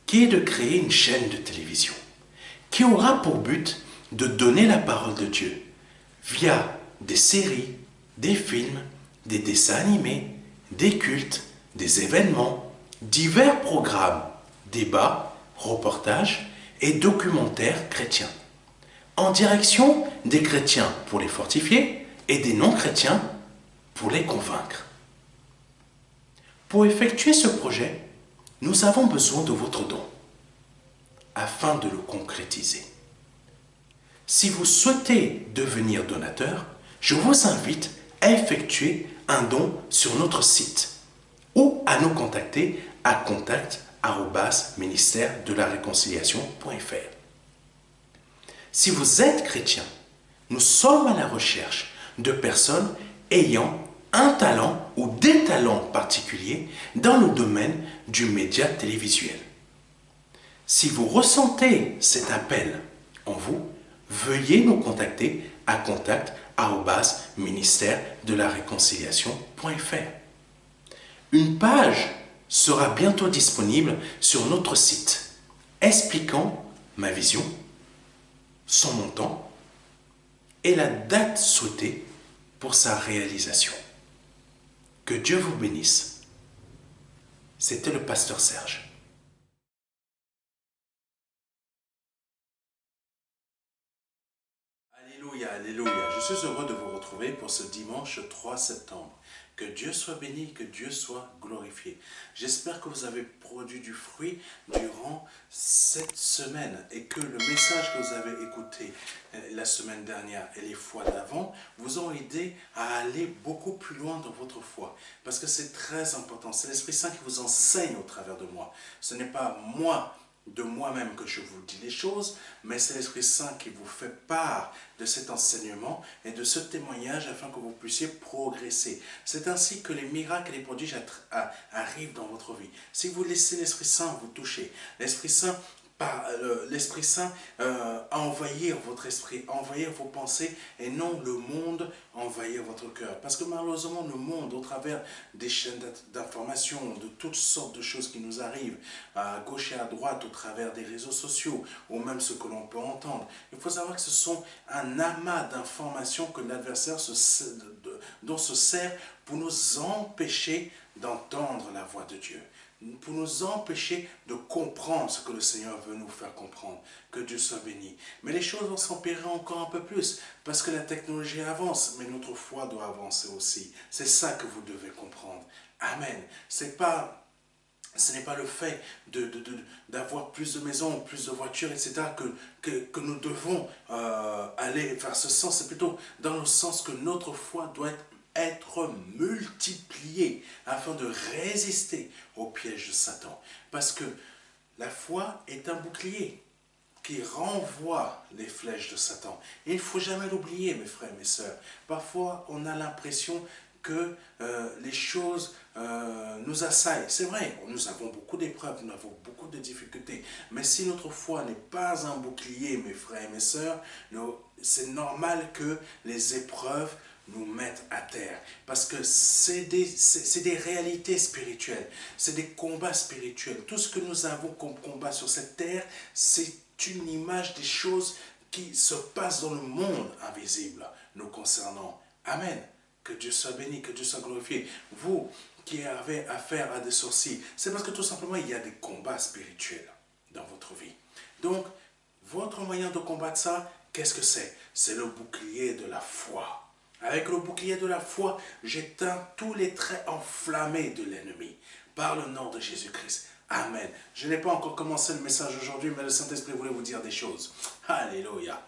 qui est de créer une chaîne de télévision qui aura pour but de donner la parole de Dieu via des séries, des films, des dessins animés, des cultes, des événements, divers programmes, débats, reportages et documentaires chrétiens, en direction des chrétiens pour les fortifier et des non-chrétiens pour les convaincre. Pour effectuer ce projet, nous avons besoin de votre don afin de le concrétiser. Si vous souhaitez devenir donateur, je vous invite à effectuer un don sur notre site ou à nous contacter à contact@ministère-de-la-réconciliation.fr. Si vous êtes chrétien, nous sommes à la recherche de personnes ayant un talent ou des talents particuliers dans le domaine du média télévisuel. Si vous ressentez cet appel en vous, veuillez nous contacter à contact@ministère-de-la-réconciliation.fr. Une page sera bientôt disponible sur notre site expliquant ma vision, son montant et la date souhaitée pour sa réalisation. Que Dieu vous bénisse. C'était le pasteur Serge. Alléluia, alléluia. Je suis heureux de vous retrouver pour ce dimanche 3 septembre. Que Dieu soit béni, que Dieu soit glorifié. J'espère que vous avez produit du fruit durant cette semaine et que le message que vous avez écouté la semaine dernière et les fois d'avant vous ont aidé à aller beaucoup plus loin dans votre foi. Parce que c'est très important. C'est l'Esprit Saint qui vous enseigne au travers de moi. Ce n'est pas moi de moi-même que je vous dis les choses, mais c'est l'Esprit Saint qui vous fait part de cet enseignement et de ce témoignage afin que vous puissiez progresser. C'est ainsi que les miracles et les prodiges arrivent dans votre vie. Si vous laissez l'Esprit Saint vous toucher, l'Esprit Saint envahir votre esprit, envahir vos pensées et non le monde envahir votre cœur. Parce que malheureusement le monde, au travers des chaînes d'information, de toutes sortes de choses qui nous arrivent à gauche et à droite, au travers des réseaux sociaux ou même ce que l'on peut entendre, il faut savoir que ce sont un amas d'informations que l'adversaire dont se sert pour nous empêcher d'entendre la voix de Dieu, pour nous empêcher de comprendre ce que le Seigneur veut nous faire comprendre. Que Dieu soit béni. Mais les choses vont s'empirer encore un peu plus, parce que la technologie avance, mais notre foi doit avancer aussi. C'est ça que vous devez comprendre. Amen. Ce n'est pas le fait d'avoir plus de maisons, plus de voitures, etc. que nous devons aller vers ce sens. C'est plutôt dans le sens que notre foi doit être multipliée afin de résister au piège de Satan. Parce que la foi est un bouclier qui renvoie les flèches de Satan. Et il ne faut jamais l'oublier, mes frères et mes sœurs. Parfois, on a l'impression que les choses nous assaillent. C'est vrai, nous avons beaucoup d'épreuves, nous avons beaucoup de difficultés. Mais si notre foi n'est pas un bouclier, mes frères et mes sœurs, c'est normal que les épreuves nous mettent à terre. Parce que c'est des réalités spirituelles, c'est des combats spirituels. Tout ce que nous avons comme combat sur cette terre, c'est une image des choses qui se passent dans le monde invisible nous concernant. Amen. Que Dieu soit béni, que Dieu soit glorifié. Vous qui avez affaire à des sorciers, c'est parce que tout simplement il y a des combats spirituels dans votre vie. Donc, votre moyen de combattre ça, qu'est-ce que c'est? C'est le bouclier de la foi. Avec le bouclier de la foi, j'éteins tous les traits enflammés de l'ennemi par le nom de Jésus-Christ. Amen. Je n'ai pas encore commencé le message aujourd'hui, mais le Saint-Esprit voulait vous dire des choses. Alléluia.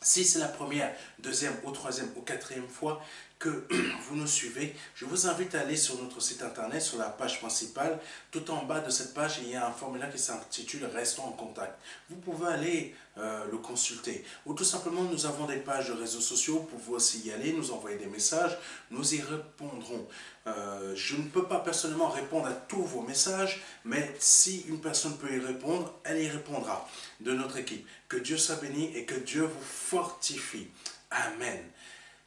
Si c'est la première, deuxième ou troisième ou quatrième fois que vous nous suivez, je vous invite à aller sur notre site internet, sur la page principale. Tout en bas de cette page, il y a un formulaire qui s'intitule « Restons en contact ». Vous pouvez aller le consulter. Ou tout simplement, nous avons des pages de réseaux sociaux, vous pouvez aussi y aller, nous envoyer des messages, nous y répondrons. Je ne peux pas personnellement répondre à tous vos messages, mais si une personne peut y répondre, elle y répondra de notre équipe. Que Dieu soit béni et que Dieu vous fortifie. Amen.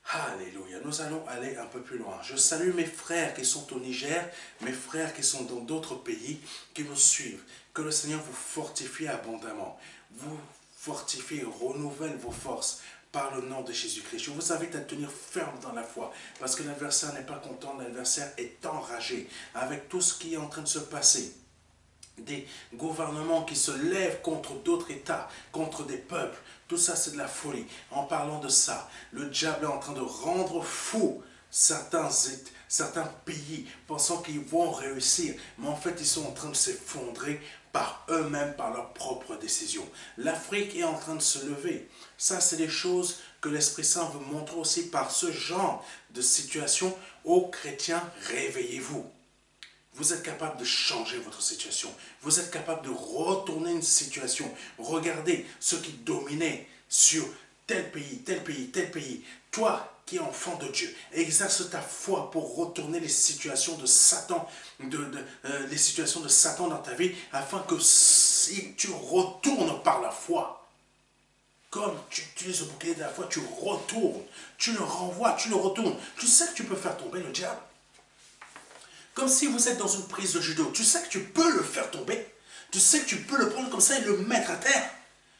Alléluia. Nous allons aller un peu plus loin. Je salue mes frères qui sont au Niger, mes frères qui sont dans d'autres pays, qui nous suivent. Que le Seigneur vous fortifie abondamment. Vous fortifie, renouvelle vos forces par le nom de Jésus-Christ. Je vous invite à tenir ferme dans la foi, parce que l'adversaire n'est pas content, l'adversaire est enragé avec tout ce qui est en train de se passer. Des gouvernements qui se lèvent contre d'autres États, contre des peuples. Tout ça, c'est de la folie. En parlant de ça, le diable est en train de rendre fou certains pays, pensant qu'ils vont réussir. Mais en fait, ils sont en train de s'effondrer par eux-mêmes, par leurs propres décisions. L'Afrique est en train de se lever. Ça, c'est des choses que l'Esprit Saint veut montrer aussi par ce genre de situation aux chrétiens. Réveillez-vous. Vous êtes capable de changer votre situation. Vous êtes capable de retourner une situation. Regardez ceux qui dominaient sur tel pays, tel pays, tel pays. Toi qui es enfant de Dieu, exerce ta foi pour retourner les situations de Satan, les situations de Satan dans ta vie, afin que si tu retournes par la foi, comme tu utilises le bouclier de la foi, tu retournes, tu le renvoies, tu le retournes. Tu sais que tu peux faire tomber le diable. Comme si vous êtes dans une prise de judo. Tu sais que tu peux le faire tomber. Tu sais que tu peux le prendre comme ça et le mettre à terre.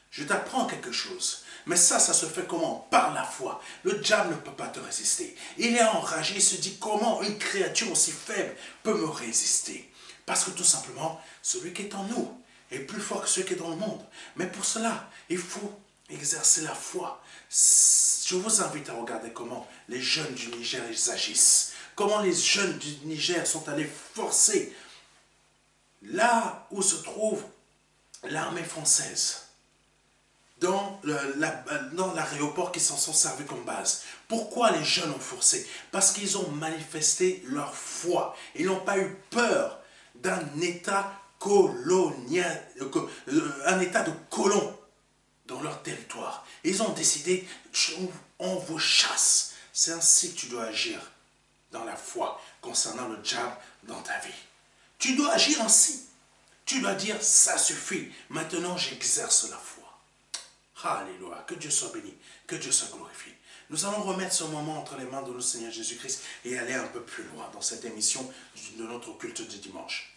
Je t'apprends quelque chose. Mais ça se fait comment? Par la foi. Le diable ne peut pas te résister. Il est enragé, il se dit comment une créature aussi faible peut me résister? Parce que tout simplement, celui qui est en nous est plus fort que celui qui est dans le monde. Mais pour cela, il faut exercer la foi. Je vous invite à regarder comment les jeunes du Niger ils agissent. Comment les jeunes du Niger sont allés forcer là où se trouve l'armée française, dans l'aéroport qui s'en sont servis comme base. Pourquoi les jeunes ont forcé? Parce qu'ils ont manifesté leur foi. Ils n'ont pas eu peur d'un État colonial, un État de colons dans leur territoire. Ils ont décidé, on vous chasse. C'est ainsi que tu dois agir dans la foi concernant le diable dans ta vie. Tu dois agir ainsi. Tu dois dire, ça suffit. Maintenant, j'exerce la foi. Alléluia. Que Dieu soit béni. Que Dieu soit glorifié. Nous allons remettre ce moment entre les mains de notre Seigneur Jésus-Christ et aller un peu plus loin dans cette émission de notre culte de dimanche.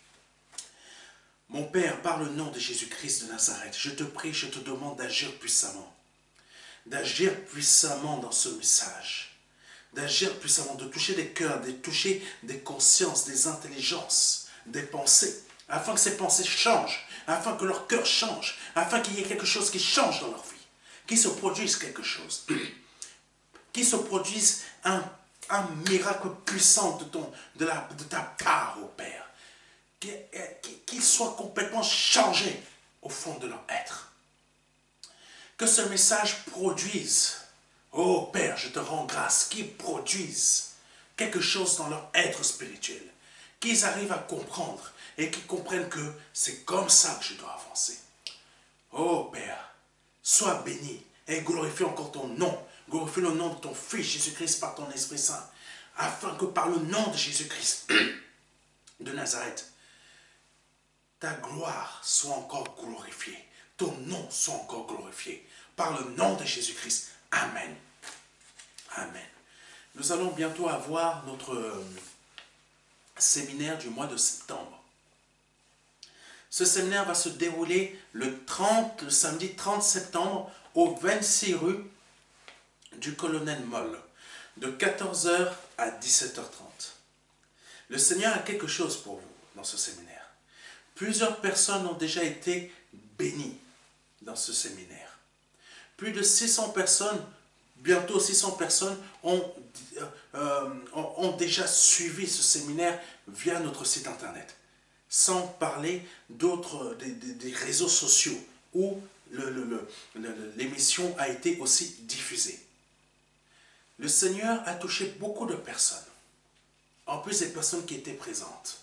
Mon Père, par le nom de Jésus-Christ de Nazareth, je te prie, je te demande d'agir puissamment. D'agir puissamment dans ce message. D'agir puissamment, de toucher des cœurs, de toucher des consciences, des intelligences, des pensées, afin que ces pensées changent, afin que leur cœur change, afin qu'il y ait quelque chose qui change dans leur vie, qu'il se produise quelque chose, qu'il se produise un miracle puissant de ta part, ô Père, qu'ils soient complètement changés au fond de leur être. Que ce message produise, oh Père, je te rends grâce, qu'ils produisent quelque chose dans leur être spirituel, qu'ils arrivent à comprendre et qu'ils comprennent que c'est comme ça que je dois avancer. Oh Père, sois béni et glorifie encore ton nom, glorifie le nom de ton Fils Jésus-Christ par ton Esprit Saint, afin que par le nom de Jésus-Christ de Nazareth, ta gloire soit encore glorifiée, ton nom soit encore glorifié, par le nom de Jésus-Christ. Amen. Amen. Nous allons bientôt avoir notre séminaire du mois de septembre. Ce séminaire va se dérouler le samedi 30 septembre au 26 rue du Colonel Moll, de 14 h à 17 h 30. Le Seigneur a quelque chose pour vous dans ce séminaire. Plusieurs personnes ont déjà été bénies dans ce séminaire. Plus de 600 personnes, bientôt 600 personnes ont déjà suivi ce séminaire via notre site internet. Sans parler des réseaux sociaux où l'émission a été aussi diffusée. Le Seigneur a touché beaucoup de personnes, en plus des personnes qui étaient présentes.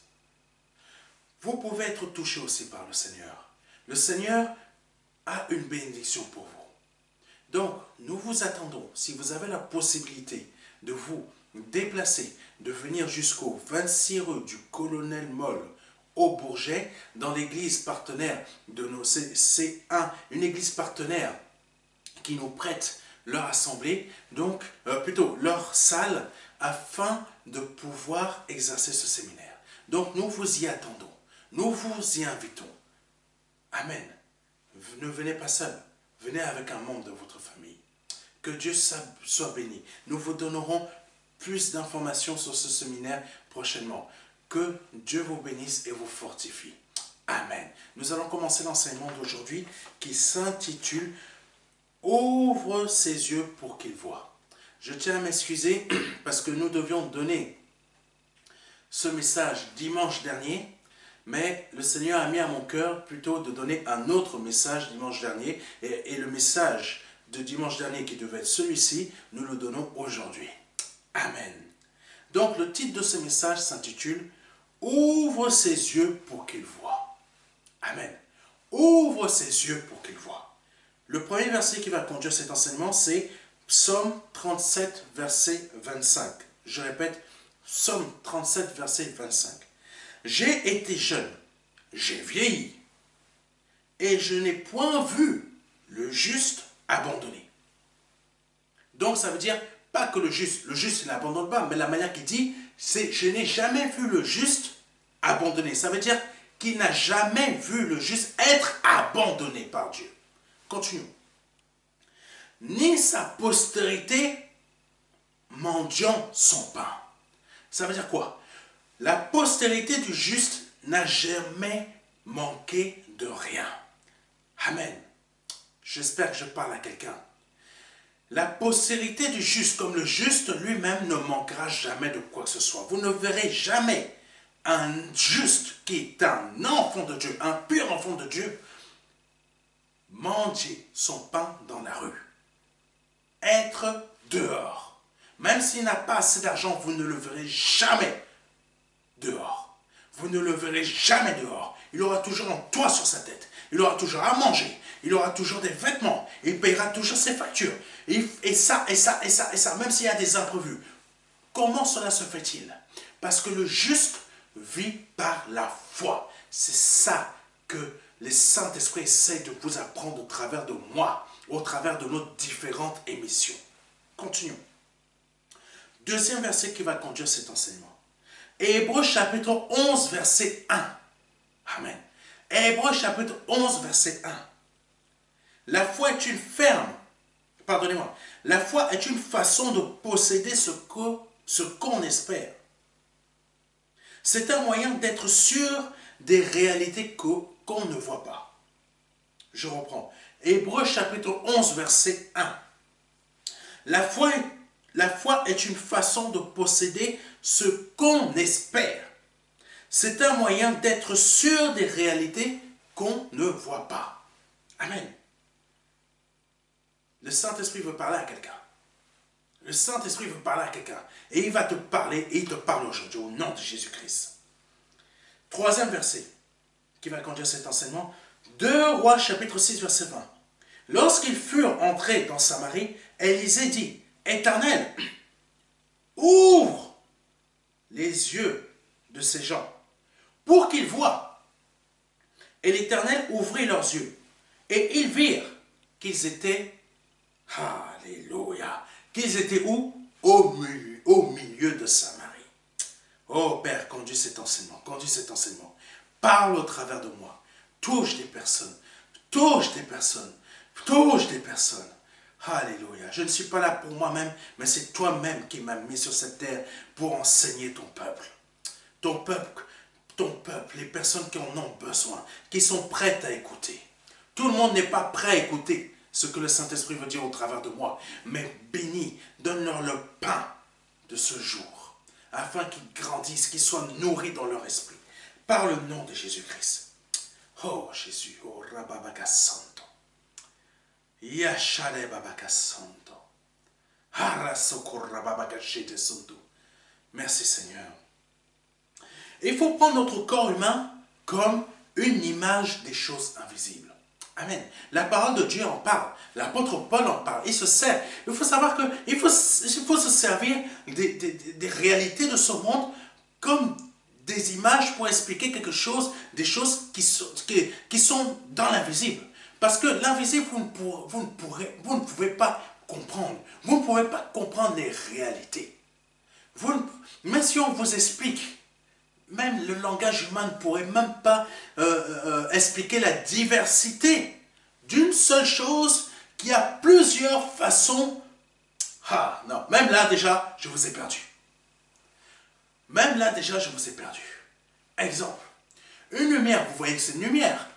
Vous pouvez être touché aussi par le Seigneur. Le Seigneur a une bénédiction pour vous. Donc, nous vous attendons, si vous avez la possibilité de vous déplacer, de venir jusqu'au 26 rue du Colonel Moll, au Bourget, dans l'église partenaire de nos C1, une église partenaire qui nous prête leur assemblée, donc plutôt leur salle, afin de pouvoir exercer ce séminaire. Donc nous vous y attendons, nous vous y invitons. Amen. Ne venez pas seul, venez avec un membre de votre famille. Que Dieu soit béni. Nous vous donnerons plus d'informations sur ce séminaire prochainement. Que Dieu vous bénisse et vous fortifie. Amen. Nous allons commencer l'enseignement d'aujourd'hui qui s'intitule « Ouvre ses yeux pour qu'il voie ». Je tiens à m'excuser parce que nous devions donner ce message dimanche dernier, mais le Seigneur a mis à mon cœur plutôt de donner un autre message dimanche dernier, et le message de dimanche dernier qui devait être celui-ci, nous le donnons aujourd'hui. Amen. Donc le titre de ce message s'intitule « Ouvre ses yeux pour qu'il voie ». Amen. Ouvre ses yeux pour qu'il voie. Le premier verset qui va conduire cet enseignement, c'est Psaume 37, verset 25. Je répète, Psaume 37, verset 25. J'ai été jeune, j'ai vieilli, et je n'ai point vu le juste abandonné. Donc ça veut dire, pas que le juste il n'abandonne pas, mais la manière qu'il dit, c'est je n'ai jamais vu le juste abandonné. Ça veut dire qu'il n'a jamais vu le juste être abandonné par Dieu. Continuons. Ni sa postérité mendiant son pain. Ça veut dire quoi? La postérité du juste n'a jamais manqué de rien. Amen. J'espère que je parle à quelqu'un. La postérité du juste, comme le juste lui-même, ne manquera jamais de quoi que ce soit. Vous ne verrez jamais un juste qui est un enfant de Dieu, un pur enfant de Dieu, mendier son pain dans la rue. Être dehors. Même s'il n'a pas assez d'argent, vous ne le verrez jamais dehors. Vous ne le verrez jamais dehors. Il aura toujours un toit sur sa tête. Il aura toujours à manger. Il aura toujours des vêtements. Il paiera toujours ses factures. Et ça, même s'il y a des imprévus. Comment cela se fait-il? Parce que le juste vit par la foi. C'est ça que le Saint-Esprit essaie de vous apprendre au travers de moi, au travers de nos différentes émissions. Continuons. Deuxième verset qui va conduire cet enseignement. Hébreux chapitre 11, verset 1. Amen. Hébreux chapitre 11, verset 1. La foi est une la foi est une façon de posséder ce qu'on espère. C'est un moyen d'être sûr des réalités qu'on ne voit pas. Je reprends. Hébreux chapitre 11, verset 1. La foi est une façon de posséder ce qu'on espère. C'est un moyen d'être sûr des réalités qu'on ne voit pas. Amen. Le Saint-Esprit veut parler à quelqu'un. Le Saint-Esprit veut parler à quelqu'un. Et il va te parler, et il te parle aujourd'hui au nom de Jésus-Christ. Troisième verset qui va conduire cet enseignement. 2 Rois chapitre 6, verset 20. Lorsqu'ils furent entrés dans Samarie, Élisée dit, « Éternel, ouvre les yeux de ces gens pour qu'ils voient. » Et l'Éternel ouvrit leurs yeux. Et ils virent qu'ils étaient, alléluia, qu'ils étaient où? Au milieu de Samarie. Oh Père, conduis cet enseignement, conduis cet enseignement. Parle au travers de moi. Touche des personnes, touche des personnes, touche des personnes. Alléluia. Je ne suis pas là pour moi-même, mais c'est toi-même qui m'as mis sur cette terre pour enseigner ton peuple. Ton peuple, les personnes qui en ont besoin, qui sont prêtes à écouter. Tout le monde n'est pas prêt à écouter ce que le Saint-Esprit veut dire au travers de moi. Mais bénis, donne-leur le pain de ce jour, afin qu'ils grandissent, qu'ils soient nourris dans leur esprit. Par le nom de Jésus-Christ. Oh Jésus, oh Rababaka Santo. Yashale Babaka Santo. Harasoko Rababaka Shete Santo. Merci Seigneur. Il faut prendre notre corps humain comme une image des choses invisibles. Amen. La parole de Dieu en parle. L'apôtre Paul en parle. Il se sert. Il faut savoir qu'il faut se servir des réalités de ce monde comme des images pour expliquer quelque chose, des choses qui sont dans l'invisible. Parce que l'invisible, vous ne pouvez pas comprendre. Vous ne pouvez pas comprendre les réalités. Même si on vous explique, même le langage humain ne pourrait même pas expliquer la diversité d'une seule chose qui a plusieurs façons. Ah non, même là déjà, je vous ai perdu. Même là déjà, je vous ai perdu. Exemple, une lumière, vous voyez que c'est une lumière,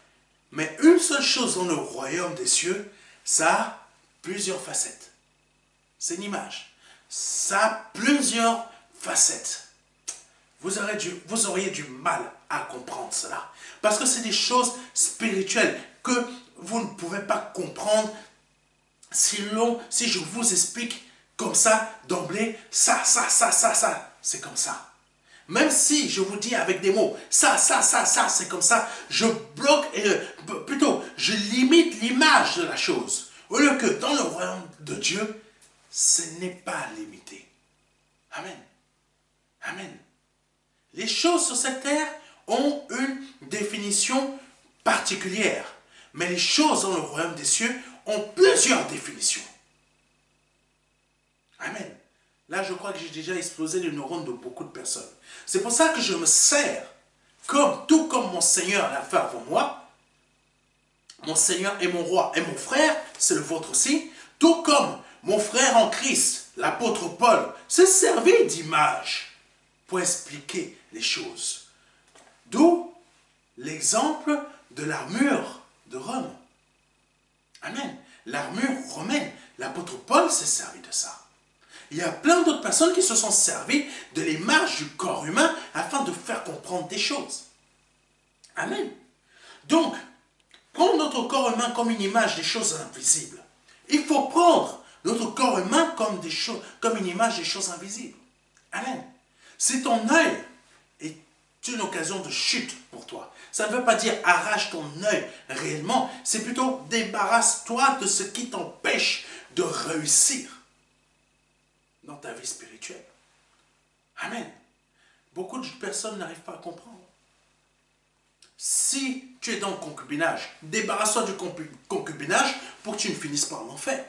mais une seule chose dans le royaume des cieux, ça a plusieurs facettes. C'est une image. Ça a plusieurs facettes. Vous auriez du mal à comprendre cela. Parce que c'est des choses spirituelles que vous ne pouvez pas comprendre si je vous explique comme ça, d'emblée, ça, c'est comme ça. Même si je vous dis avec des mots, ça, c'est comme ça, je bloque, plutôt, je limite l'image de la chose. Au lieu que dans le royaume de Dieu, ce n'est pas limité. Amen. Amen. Les choses sur cette terre ont une définition particulière. Mais les choses dans le royaume des cieux ont plusieurs définitions. Amen. Là, je crois que j'ai déjà explosé les neurones de beaucoup de personnes. C'est pour ça que je me sers, tout comme mon Seigneur l'a fait avant moi. Mon Seigneur est mon roi et mon frère, c'est le vôtre aussi. Tout comme mon frère en Christ, l'apôtre Paul, s'est servi d'image pour expliquer les choses. D'où l'exemple de l'armure de Rome. Amen. L'armure romaine, l'apôtre Paul s'est servi de ça. Il y a plein d'autres personnes qui se sont servies de l'image du corps humain afin de faire comprendre des choses. Amen. Donc, prendre notre corps humain comme une image des choses invisibles. Il faut prendre notre corps humain comme une image des choses invisibles. Amen. Si ton œil est une occasion de chute pour toi, ça ne veut pas dire arrache ton œil réellement, c'est plutôt débarrasse-toi de ce qui t'empêche de réussir dans ta vie spirituelle. Amen. Beaucoup de personnes n'arrivent pas à comprendre. Si tu es dans le concubinage, débarrasse-toi du concubinage pour que tu ne finisses pas en enfer.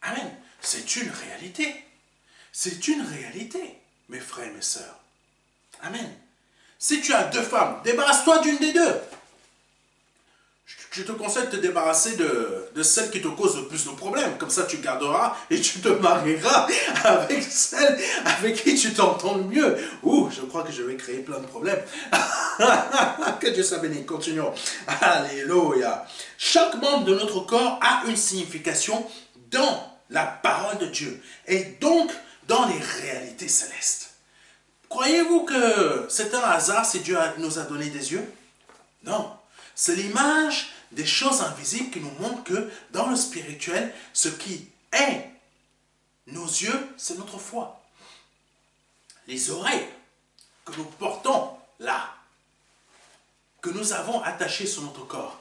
Amen. C'est une réalité. C'est une réalité, mes frères et mes sœurs. Amen. Si tu as deux femmes, débarrasse-toi d'une des deux. Je te conseille de te débarrasser de celle qui te cause le plus de problèmes. Comme ça, tu garderas et tu te marieras avec celle avec qui tu t'entends le mieux. Ouh, je crois que je vais créer plein de problèmes. Que Dieu soit béni. Continuons. Alléluia. Chaque membre de notre corps a une signification dans la parole de Dieu. Et donc, dans les réalités célestes. Croyez-vous que c'est un hasard si Dieu nous a donné des yeux? Non. C'est l'image des choses invisibles qui nous montre que dans le spirituel, ce qui est nos yeux, c'est notre foi. Les oreilles que nous portons là, que nous avons attachées sur notre corps.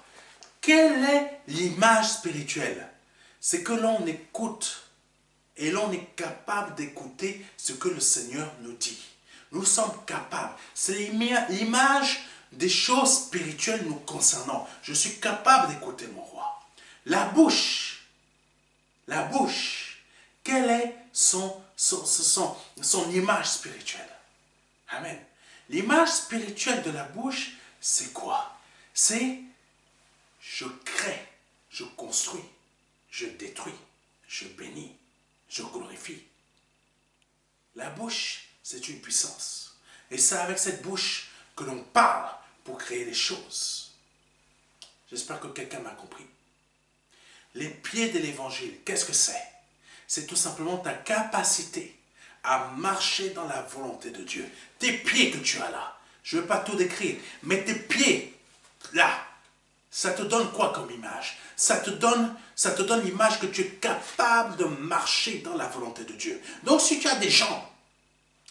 Quelle est l'image spirituelle? C'est que l'on écoute et l'on est capable d'écouter ce que le Seigneur nous dit. Nous sommes capables. C'est l'image des choses spirituelles nous concernant. Je suis capable d'écouter mon roi. La bouche, quelle est son image spirituelle? Amen. L'image spirituelle de la bouche, c'est quoi? C'est je crée, je construis, je détruis, je bénis, je glorifie. La bouche, c'est une puissance. Et c'est avec cette bouche que l'on parle pour créer les choses. J'espère que quelqu'un m'a compris. Les pieds de l'évangile, qu'est-ce que c'est? C'est tout simplement ta capacité à marcher dans la volonté de Dieu. Tes pieds que tu as là. Je ne veux pas tout décrire, mais tes pieds là, ça te donne quoi comme image? Ça te donne l'image que tu es capable de marcher dans la volonté de Dieu. Donc si tu as des jambes,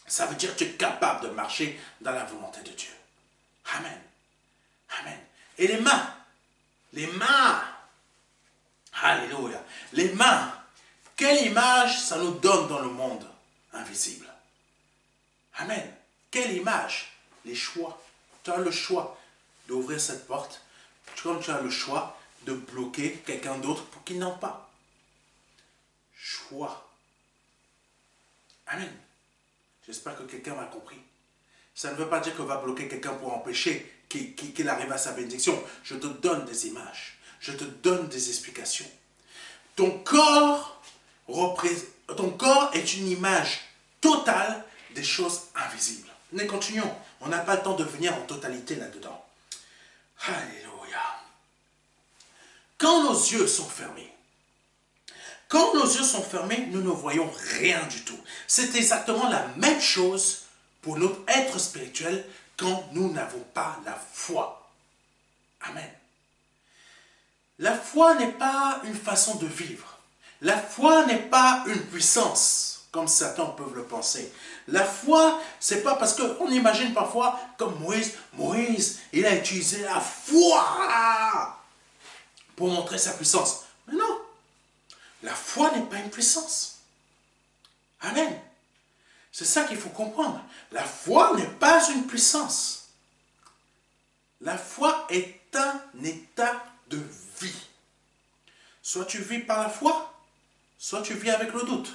ça veut dire que tu es capable de marcher dans la volonté de Dieu. Amen. Amen. Et les mains. Les mains. Alléluia. Les mains. Quelle image ça nous donne dans le monde invisible? Amen. Quelle image? Les choix. Tu as le choix d'ouvrir cette porte, comme tu as le choix de bloquer quelqu'un d'autre pour qu'il n'entre pas. choix. Amen. J'espère que quelqu'un m'a compris. Ça ne veut pas dire que va bloquer quelqu'un pour empêcher qu'il arrive à sa bénédiction. Je te donne des images. Je te donne des explications. Ton corps est une image totale des choses invisibles. Mais continuons. On n'a pas le temps de venir en totalité là-dedans. Alléluia. Quand nos yeux sont fermés, nous ne voyons rien du tout. C'est exactement la même chose pour notre être spirituel quand nous n'avons pas la foi. Amen. La foi n'est pas une façon de vivre. La foi n'est pas une puissance, comme certains peuvent le penser. La foi, c'est pas parce qu'on imagine parfois, comme Moïse, il a utilisé la foi pour montrer sa puissance. Mais non, la foi n'est pas une puissance. Amen. C'est ça qu'il faut comprendre. La foi n'est pas une puissance. La foi est un état de vie. Soit tu vis par la foi, soit tu vis avec le doute.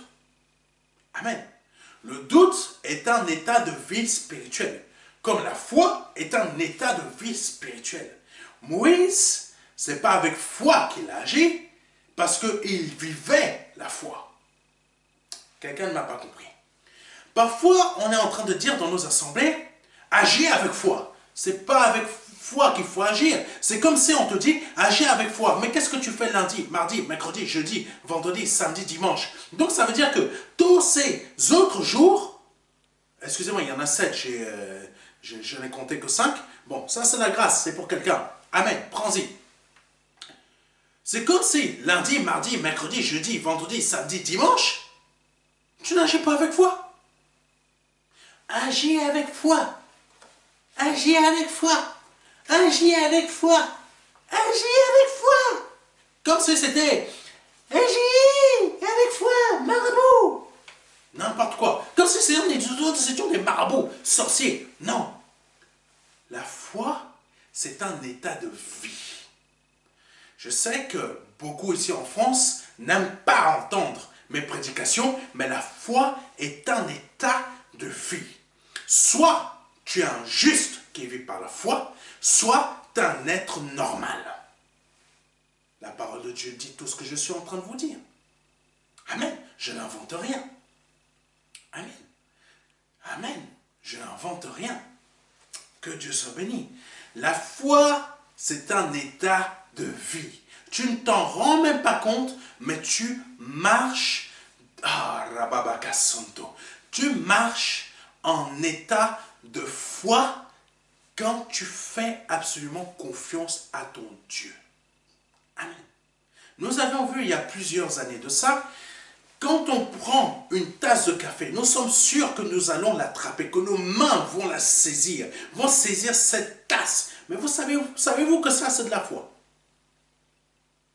Amen. Le doute est un état de vie spirituelle, comme la foi est un état de vie spirituelle. Moïse, c'est pas avec foi qu'il a agi, parce qu'il vivait la foi. Quelqu'un ne m'a pas compris. Parfois, on est en train de dire dans nos assemblées, agis avec foi. C'est pas avec foi qu'il faut agir. C'est comme si on te dit, agis avec foi. Mais qu'est-ce que tu fais lundi, mardi, mercredi, jeudi, vendredi, samedi, dimanche? Donc ça veut dire que tous ces autres jours, excusez-moi, il y en a 7, je n'ai compté que 5. Bon, ça c'est la grâce, c'est pour quelqu'un. Amen, prends-y. C'est comme si lundi, mardi, mercredi, jeudi, vendredi, samedi, dimanche, tu n'agis pas avec foi. Agis avec foi. Agis avec foi. Agis avec foi. Agis avec foi. Comme si c'était agis avec foi, marabout. N'importe quoi. Comme si c'était des marabouts, sorciers. Non. La foi, c'est un état de vie. Je sais que beaucoup ici en France n'aiment pas entendre mes prédications, mais la foi est un état de vie. Soit tu es un juste qui vit par la foi, soit tu es un être normal. La parole de Dieu dit tout ce que je suis en train de vous dire. Amen. Je n'invente rien. Amen. Amen. Je n'invente rien. Que Dieu soit béni. La foi, c'est un état de vie. Tu ne t'en rends même pas compte, mais tu marches. Tu marches en état de foi quand tu fais absolument confiance à ton Dieu. Amen. Nous avions vu il y a plusieurs années de ça, quand on prend une tasse de café, nous sommes sûrs que nous allons l'attraper, que nos mains vont la saisir, vont saisir cette tasse. Mais savez-vous que ça, c'est de la foi?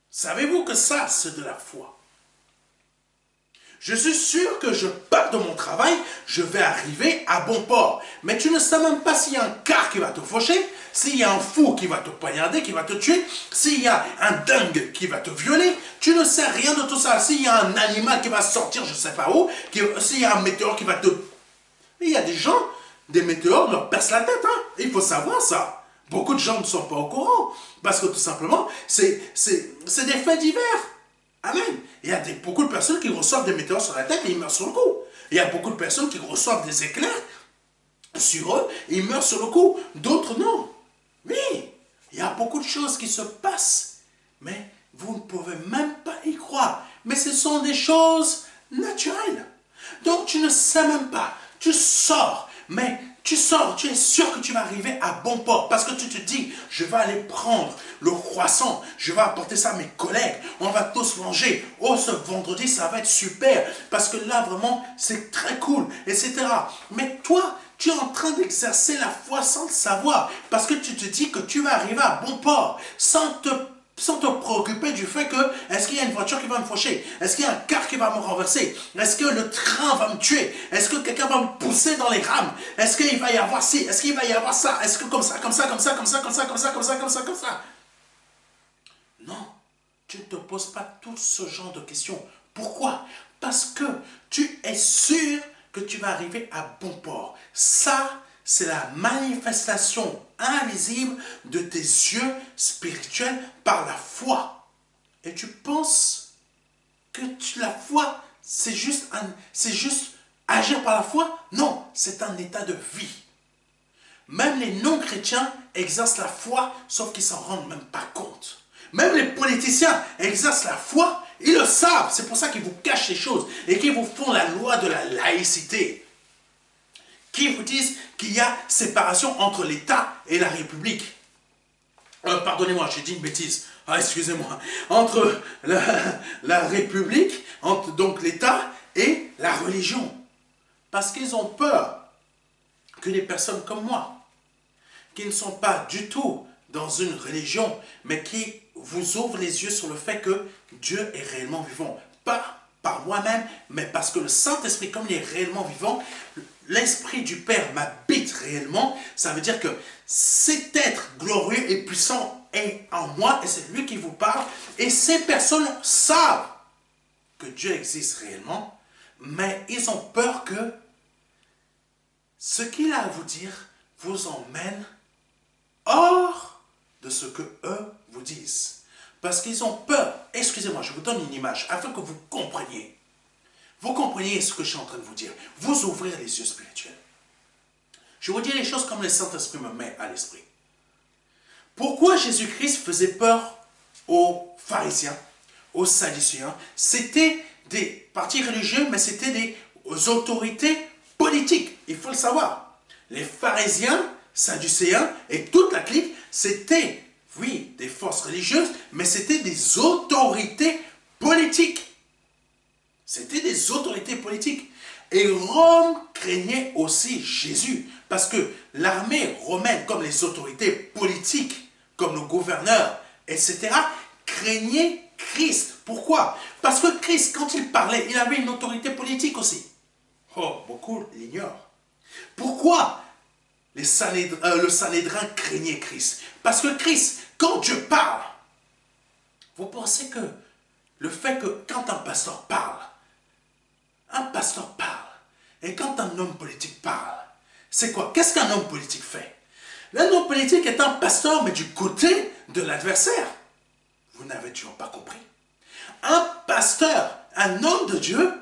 Savez-vous que ça, c'est de la foi? Je suis sûr que je pars de mon travail, je vais arriver à bon port. Mais tu ne sais même pas s'il y a un car qui va te faucher, s'il y a un fou qui va te poignarder, qui va te tuer, s'il y a un dingue qui va te violer. Tu ne sais rien de tout ça. S'il y a un animal qui va sortir je ne sais pas où, s'il y a un météore qui va te... Mais il y a des gens, des météores leur percent la tête. Hein. Il faut savoir ça. Beaucoup de gens ne sont pas au courant. Parce que tout simplement, c'est des faits divers. Amen. Il y a beaucoup de personnes qui reçoivent des météores sur la tête et ils meurent sur le coup. Il y a beaucoup de personnes qui reçoivent des éclairs sur eux et ils meurent sur le coup. D'autres non. Oui, il y a beaucoup de choses qui se passent. Mais vous ne pouvez même pas y croire. Mais ce sont des choses naturelles. Donc tu ne sais même pas. Tu sors, mais tu sors, tu es sûr que tu vas arriver à bon port parce que tu te dis, je vais aller prendre le croissant, je vais apporter ça à mes collègues, on va tous manger. Oh, ce vendredi, ça va être super parce que là, vraiment, c'est très cool, etc. Mais toi, tu es en train d'exercer la foi sans le savoir parce que tu te dis que tu vas arriver à bon port sans te préoccuper du fait que est-ce qu'il y a une voiture qui va me faucher? Est-ce qu'il y a un car qui va me renverser? Est-ce que le train va me tuer? Est-ce que quelqu'un va me pousser dans les rames? Est-ce qu'il va y avoir ci? Est-ce qu'il va y avoir ça? Est-ce que comme ça, comme ça, comme ça, comme ça, comme ça, comme ça, comme ça, comme ça, comme ça? Non, tu ne te poses pas tout ce genre de questions. Pourquoi? Parce que tu es sûr que tu vas arriver à bon port. Ça, c'est la manifestation invisible de tes yeux spirituels par la foi. Et tu penses que la foi, c'est juste agir par la foi? Non, c'est un état de vie. Même les non-chrétiens exercent la foi, sauf qu'ils ne s'en rendent même pas compte. Même les politiciens exercent la foi, ils le savent. C'est pour ça qu'ils vous cachent les choses et qu'ils vous font la loi de la laïcité. Qui vous disent qu'il y a séparation entre l'État et la République. Pardonnez-moi, j'ai dit une bêtise. Ah, excusez-moi. Entre la République, entre donc l'État et la religion. Parce qu'ils ont peur que des personnes comme moi, qui ne sont pas du tout dans une religion, mais qui vous ouvrent les yeux sur le fait que Dieu est réellement vivant. Pas par moi-même, mais parce que le Saint-Esprit, comme il est réellement vivant, l'Esprit du Père m'habite réellement. Ça veut dire que cet être glorieux et puissant est en moi, et c'est lui qui vous parle. Et ces personnes savent que Dieu existe réellement, mais ils ont peur que ce qu'il a à vous dire vous emmène hors de ce que eux vous disent. Parce qu'ils ont peur. Excusez-moi, je vous donne une image afin que vous compreniez. Vous compreniez ce que je suis en train de vous dire. Vous ouvrir les yeux spirituels. Je vous dis les choses comme le Saint-Esprit me met à l'esprit. Pourquoi Jésus-Christ faisait peur aux pharisiens, aux sadducéens? C'était des partis religieux, mais c'était des autorités politiques. Il faut le savoir. Les pharisiens, sadducéens et toute la clique, c'était, oui, des forces religieuses, mais c'était des autorités politiques. C'était des autorités politiques. Et Rome craignait aussi Jésus. Parce que l'armée romaine, comme les autorités politiques, comme nos gouverneurs, etc., craignait Christ. Pourquoi? Parce que Christ, quand il parlait, il avait une autorité politique aussi. Oh, beaucoup l'ignorent. Pourquoi le Sanhédrin craignait Christ? Parce que Christ, quand Dieu parle, vous pensez que le fait que quand un pasteur parle, et quand un homme politique parle, c'est quoi? Qu'est-ce qu'un homme politique fait? Un homme politique est un pasteur, mais du côté de l'adversaire. Vous n'avez toujours pas compris. Un pasteur, un homme de Dieu,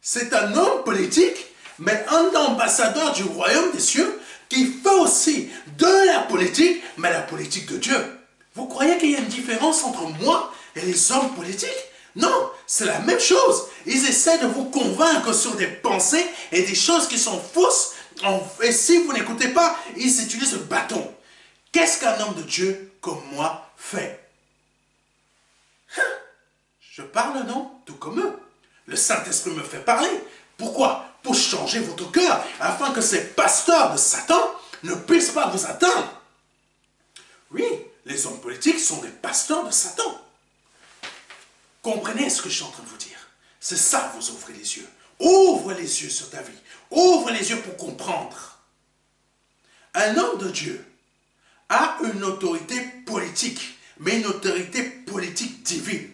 c'est un homme politique, mais un ambassadeur du royaume des cieux qui fait aussi de la politique, mais la politique de Dieu. Vous croyez qu'il y a une différence entre moi et les hommes politiques? Non, c'est la même chose. Ils essaient de vous convaincre sur des pensées et des choses qui sont fausses. Et si vous n'écoutez pas, ils utilisent le bâton. Qu'est-ce qu'un homme de Dieu comme moi fait? Je parle, non? Tout comme eux. Le Saint-Esprit me fait parler. Pourquoi? Pour changer votre cœur, afin que ces pasteurs de Satan ne puissent pas vous atteindre. Oui, les hommes politiques sont des pasteurs de Satan. Comprenez ce que je suis en train de vous dire. C'est ça, vous ouvrez les yeux. Ouvre les yeux sur ta vie. Ouvre les yeux pour comprendre. Un homme de Dieu a une autorité politique, mais une autorité politique divine.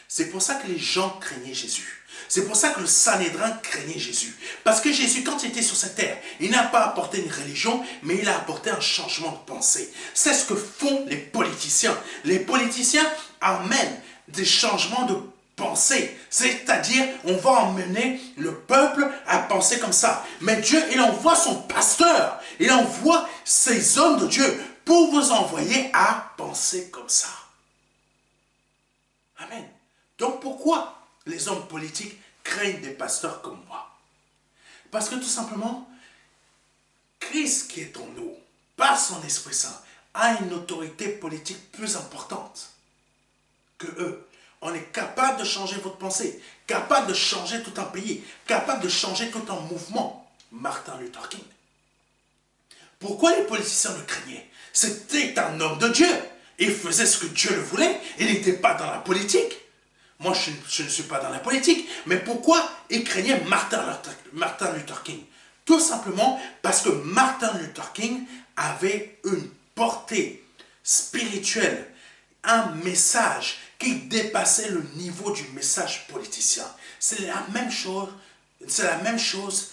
C'est pour ça que les gens craignaient Jésus. C'est pour ça que le Sanhédrin craignait Jésus. Parce que Jésus, quand il était sur cette terre, il n'a pas apporté une religion, mais il a apporté un changement de pensée. C'est ce que font les politiciens. Les politiciens amènent des changements de pensée. C'est-à-dire, on va emmener le peuple à penser comme ça. Mais Dieu, il envoie son pasteur. Il envoie ses hommes de Dieu pour vous envoyer à penser comme ça. Amen. Donc pourquoi les hommes politiques craignent des pasteurs comme moi? Parce que tout simplement, Christ qui est en nous, par son Esprit Saint, a une autorité politique plus importante que eux. On est capable de changer votre pensée, capable de changer tout un pays, capable de changer tout un mouvement. Martin Luther King. Pourquoi les politiciens le craignaient? C'était un homme de Dieu. Il faisait ce que Dieu le voulait. Il n'était pas dans la politique. Moi, je ne suis pas dans la politique. Mais pourquoi ils craignaient Martin Luther King? Tout simplement parce que Martin Luther King avait une portée spirituelle, un message qui dépassait le niveau du message politicien. C'est la même chose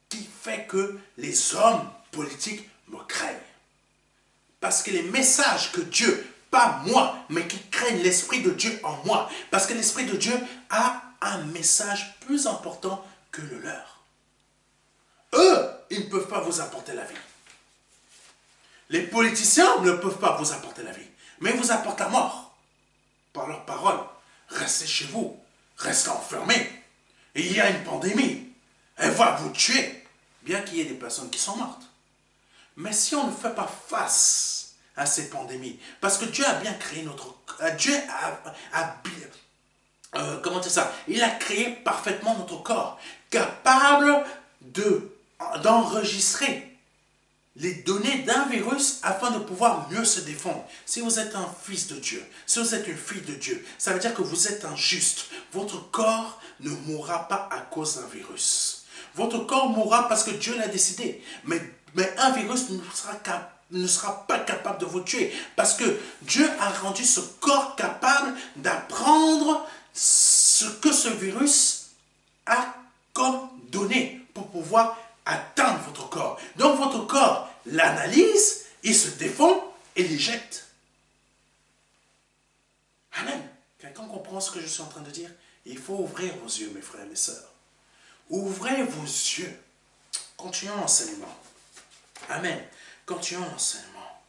qui fait que les hommes politiques me craignent. Parce que les messages que Dieu, pas moi, mais qui craignent l'Esprit de Dieu en moi, parce que l'Esprit de Dieu a un message plus important que le leur. Eux, ils ne peuvent pas vous apporter la vie. Les politiciens ne peuvent pas vous apporter la vie, mais ils vous apportent la mort. Par leurs paroles, restez chez vous, restez enfermés. Il y a une pandémie, elle va vous tuer, bien qu'il y ait des personnes qui sont mortes. Mais si on ne fait pas face à ces pandémies, parce que Dieu a bien créé notre... Dieu comment dire ça? Il a créé parfaitement notre corps, capable d'enregistrer les données d'un virus afin de pouvoir mieux se défendre. Si vous êtes un fils de Dieu, si vous êtes une fille de Dieu, ça veut dire que vous êtes un juste. Votre corps ne mourra pas à cause d'un virus. Votre corps mourra parce que Dieu l'a décidé. Mais un virus ne sera pas capable de vous tuer. Parce que Dieu a rendu ce corps capable d'apprendre ce que ce virus a comme données pour pouvoir atteindre votre corps. Donc votre corps l'analyse, il se défend et l'éjecte. Amen. Quelqu'un comprend ce que je suis en train de dire? Il faut ouvrir vos yeux, mes frères et mes sœurs. Ouvrez vos yeux. Continuons l'enseignement. Amen. Continuons l'enseignement.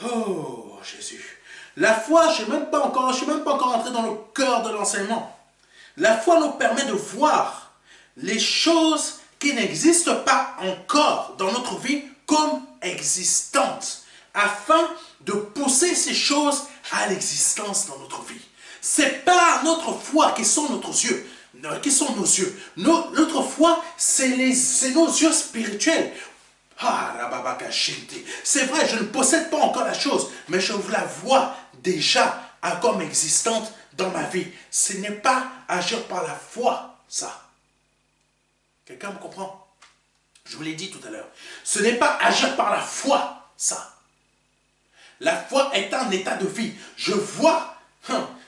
Oh, Jésus. La foi, je ne suis même pas encore entré dans le cœur de l'enseignement. La foi nous permet de voir les choses qui n'existent pas encore dans notre vie comme existantes, afin de pousser ces choses à l'existence dans notre vie. C'est pas notre foi qui sont nos yeux. Notre foi, c'est nos yeux spirituels. C'est vrai, je ne possède pas encore la chose, mais je la vois déjà comme existante dans ma vie. Ce n'est pas agir par la foi, ça. Quelqu'un me comprend? Je vous l'ai dit tout à l'heure. Ce n'est pas agir par la foi, ça. La foi est un état de vie. Je vois,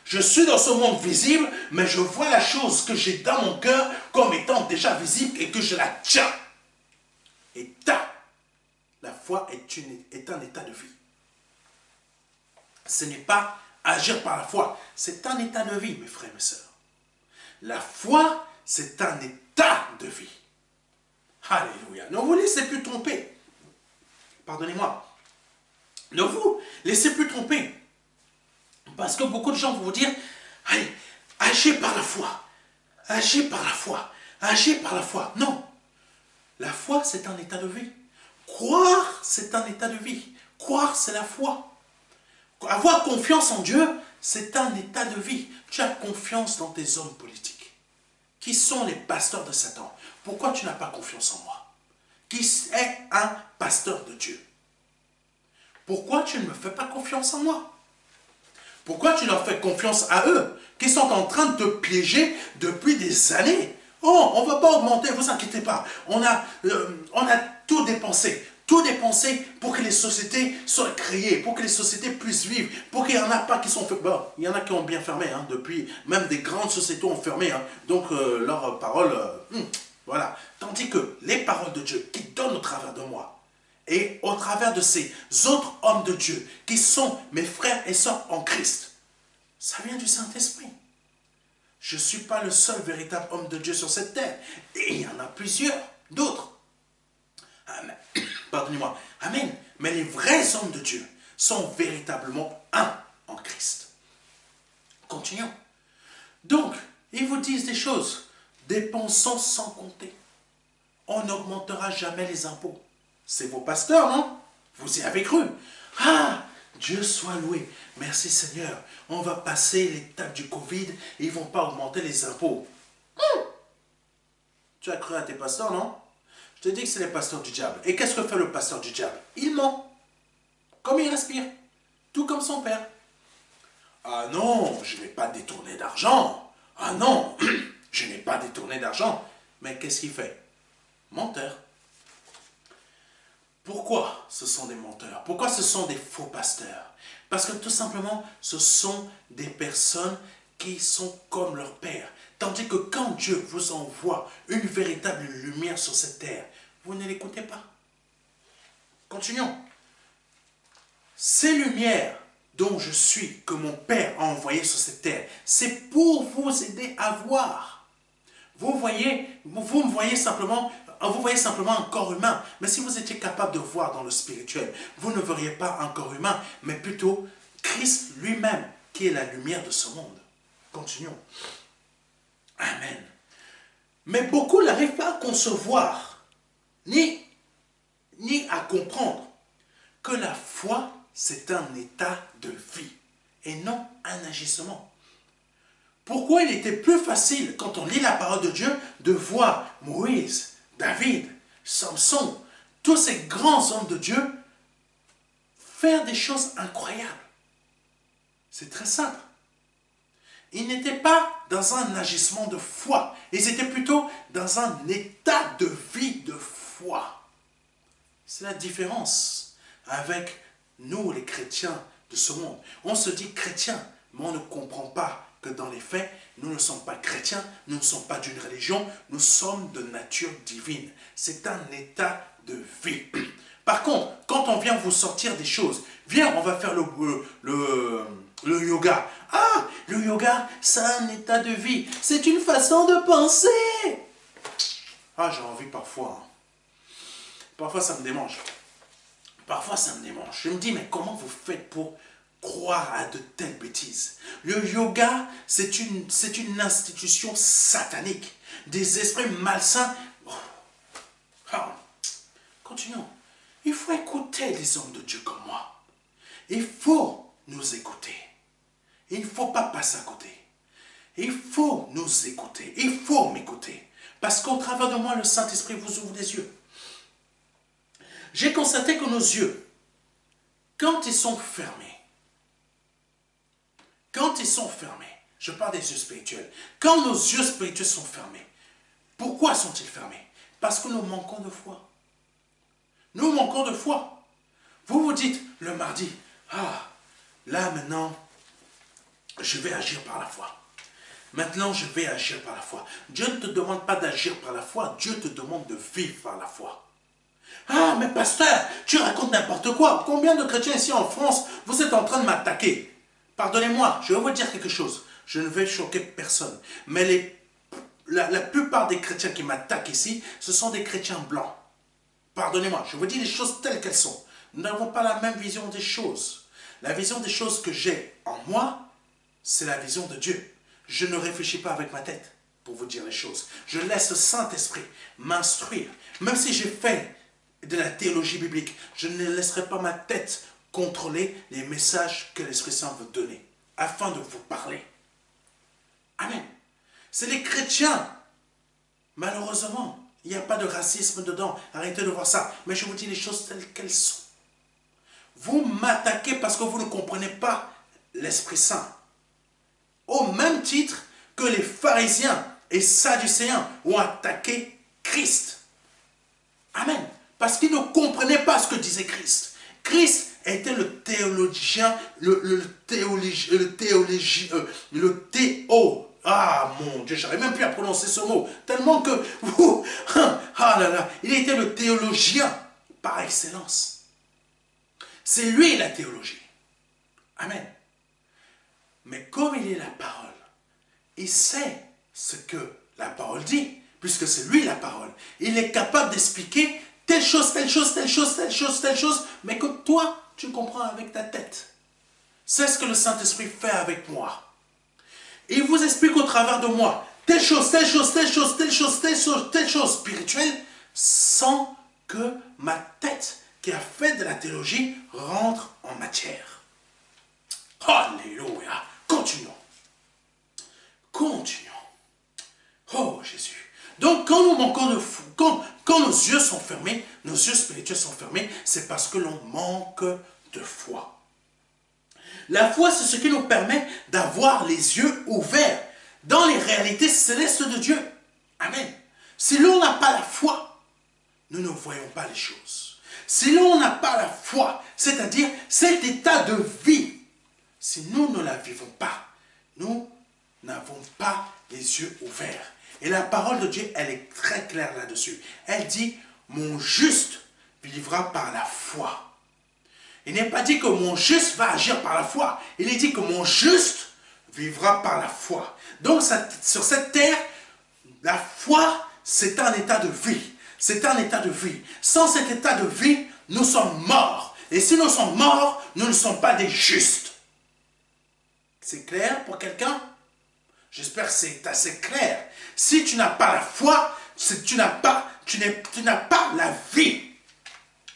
je suis dans ce monde visible, mais je vois la chose que j'ai dans mon cœur comme étant déjà visible et que je la tiens. La foi est un état de vie. Ce n'est pas agir par la foi. C'est un état de vie, mes frères et mes sœurs. La foi, c'est un état de vie. Alléluia. Ne vous laissez plus tromper. Pardonnez-moi. Ne vous laissez plus tromper. Parce que beaucoup de gens vont vous dire, allez, agez par la foi. Agez par la foi. Agez par la foi. Non. La foi, c'est un état de vie. Croire, c'est un état de vie. Croire, c'est la foi. Avoir confiance en Dieu, c'est un état de vie. Tu as confiance dans tes hommes politiques. Qui sont les pasteurs de Satan? Pourquoi tu n'as pas confiance en moi? Qui est un pasteur de Dieu? Pourquoi tu ne me fais pas confiance en moi? Pourquoi tu leur fais confiance à eux, qui sont en train de te piéger depuis des années? Oh, on ne va pas augmenter, ne vous inquiétez pas. On a tout dépensé. Tout dépensé pour que les sociétés soient créées, pour que les sociétés puissent vivre, pour qu'il n'y en a pas qui sont... Bon, il y en a qui ont bien fermé, depuis, même des grandes sociétés ont fermé, donc leurs paroles, voilà. Tandis que les paroles de Dieu qui donnent au travers de moi, et au travers de ces autres hommes de Dieu, qui sont mes frères et sœurs en Christ, ça vient du Saint-Esprit. Je ne suis pas le seul véritable homme de Dieu sur cette terre, et il y en a plusieurs, d'autres. Amen. Pardonnez-moi. Amen. Mais les vrais hommes de Dieu sont véritablement un en Christ. Continuons. Donc, ils vous disent des choses. Dépensons sans compter. On n'augmentera jamais les impôts. C'est vos pasteurs, non? Vous y avez cru. Ah, Dieu soit loué. Merci Seigneur. On va passer l'étape du Covid et ils ne vont pas augmenter les impôts. Tu as cru à tes pasteurs, non? Je te dis que c'est les pasteurs du diable. Et qu'est-ce que fait le pasteur du diable? Il ment. Comme il respire. Tout comme son père. Ah non, je n'ai pas détourné d'argent. Ah non, je n'ai pas détourné d'argent. Mais qu'est-ce qu'il fait? Menteur. Pourquoi ce sont des menteurs? Pourquoi ce sont des faux pasteurs? Parce que tout simplement, ce sont des personnes qui sont comme leur père. Tandis que quand Dieu vous envoie une véritable lumière sur cette terre, vous ne l'écoutez pas. Continuons. Ces lumières dont je suis, que mon Père a envoyé sur cette terre, c'est pour vous aider à voir. Vous me voyez simplement, vous voyez simplement un corps humain. Mais si vous étiez capable de voir dans le spirituel, vous ne verriez pas un corps humain, mais plutôt Christ lui-même, qui est la lumière de ce monde. Continuons. Amen. Mais beaucoup n'arrivent pas à concevoir, ni à comprendre que la foi, c'est un état de vie et non un agissement. Pourquoi il était plus facile, quand on lit la parole de Dieu, de voir Moïse, David, Samson, tous ces grands hommes de Dieu faire des choses incroyables? C'est très simple. Ils n'étaient pas dans un agissement de foi. Ils étaient plutôt dans un état de vie de foi. C'est la différence avec nous, les chrétiens de ce monde. On se dit chrétien, mais on ne comprend pas que dans les faits, nous ne sommes pas chrétiens, nous ne sommes pas d'une religion, nous sommes de nature divine. C'est un état de vie. Par contre, quand on vient vous sortir des choses, viens, on va faire le yoga. Ah, le yoga, c'est un état de vie. C'est une façon de penser. Ah, j'ai envie parfois. Parfois, ça me démange. Parfois, ça me démange. Je me dis, mais comment vous faites pour croire à de telles bêtises? Le yoga, c'est une institution satanique. Des esprits malsains. Ah. Continuons. Il faut écouter les hommes de Dieu comme moi. Il faut nous écouter. Il ne faut pas passer à côté. Il faut nous écouter. Il faut m'écouter. Parce qu'au travers de moi, le Saint-Esprit vous ouvre les yeux. J'ai constaté que nos yeux, quand ils sont fermés, je parle des yeux spirituels, quand nos yeux spirituels sont fermés, pourquoi sont-ils fermés? Parce que nous manquons de foi. Nous manquons de foi. Vous vous dites le mardi, ah, là maintenant, je vais agir par la foi. Maintenant, je vais agir par la foi. Dieu ne te demande pas d'agir par la foi, Dieu te demande de vivre par la foi. Ah, mais pasteur, tu racontes n'importe quoi. Combien de chrétiens ici en France, vous êtes en train de m'attaquer? Pardonnez-moi, je vais vous dire quelque chose. Je ne vais choquer personne. Mais la plupart des chrétiens qui m'attaquent ici, ce sont des chrétiens blancs. Pardonnez-moi, je vous dis les choses telles qu'elles sont. Nous n'avons pas la même vision des choses. La vision des choses que j'ai en moi, c'est la vision de Dieu. Je ne réfléchis pas avec ma tête pour vous dire les choses. Je laisse le Saint-Esprit m'instruire. Même si j'ai fait de la théologie biblique, je ne laisserai pas ma tête contrôler les messages que l'Esprit Saint veut donner, afin de vous parler. Amen. C'est les chrétiens. Malheureusement, il n'y a pas de racisme dedans. Arrêtez de voir ça. Mais je vous dis les choses telles qu'elles sont. Vous m'attaquez parce que vous ne comprenez pas l'Esprit Saint. Au même titre que les pharisiens et sadducéens ont attaqué Christ. Amen. Parce qu'ils ne comprenaient pas ce que disait Christ. Christ était le théologien, le théo. Ah mon Dieu, j'arrive même plus à prononcer ce mot. Tellement que ah là là, il était le théologien par excellence. C'est lui la théologie. Amen. Mais comme il est la parole, il sait ce que la parole dit, puisque c'est lui la parole. Il est capable d'expliquer telle chose, telle chose, telle chose, telle chose, telle chose, mais que toi, tu comprends avec ta tête. C'est ce que le Saint-Esprit fait avec moi. Il vous explique au travers de moi telle chose, telle chose, telle chose, telle chose, telle chose, telle chose spirituelle, sans que ma tête, qui a fait de la théologie, rentre en matière. Alléluia. Continuons. Continuons. Oh Jésus. Donc quand nous manquons de foi, quand nos yeux sont fermés, nos yeux spirituels sont fermés, c'est parce que l'on manque de foi. La foi, c'est ce qui nous permet d'avoir les yeux ouverts dans les réalités célestes de Dieu. Amen. Si l'on n'a pas la foi, nous ne voyons pas les choses. Si l'on n'a pas la foi, c'est-à-dire cet état de vie, si nous ne la vivons pas, nous n'avons pas les yeux ouverts. Et la parole de Dieu, elle est très claire là-dessus. Elle dit, mon juste vivra par la foi. Il n'est pas dit que mon juste va agir par la foi. Il est dit que mon juste vivra par la foi. Donc sur cette terre, la foi, c'est un état de vie. C'est un état de vie. Sans cet état de vie, nous sommes morts. Et si nous sommes morts, nous ne sommes pas des justes. C'est clair pour quelqu'un? J'espère que c'est assez clair. Si tu n'as pas la foi, tu n'as pas la vie.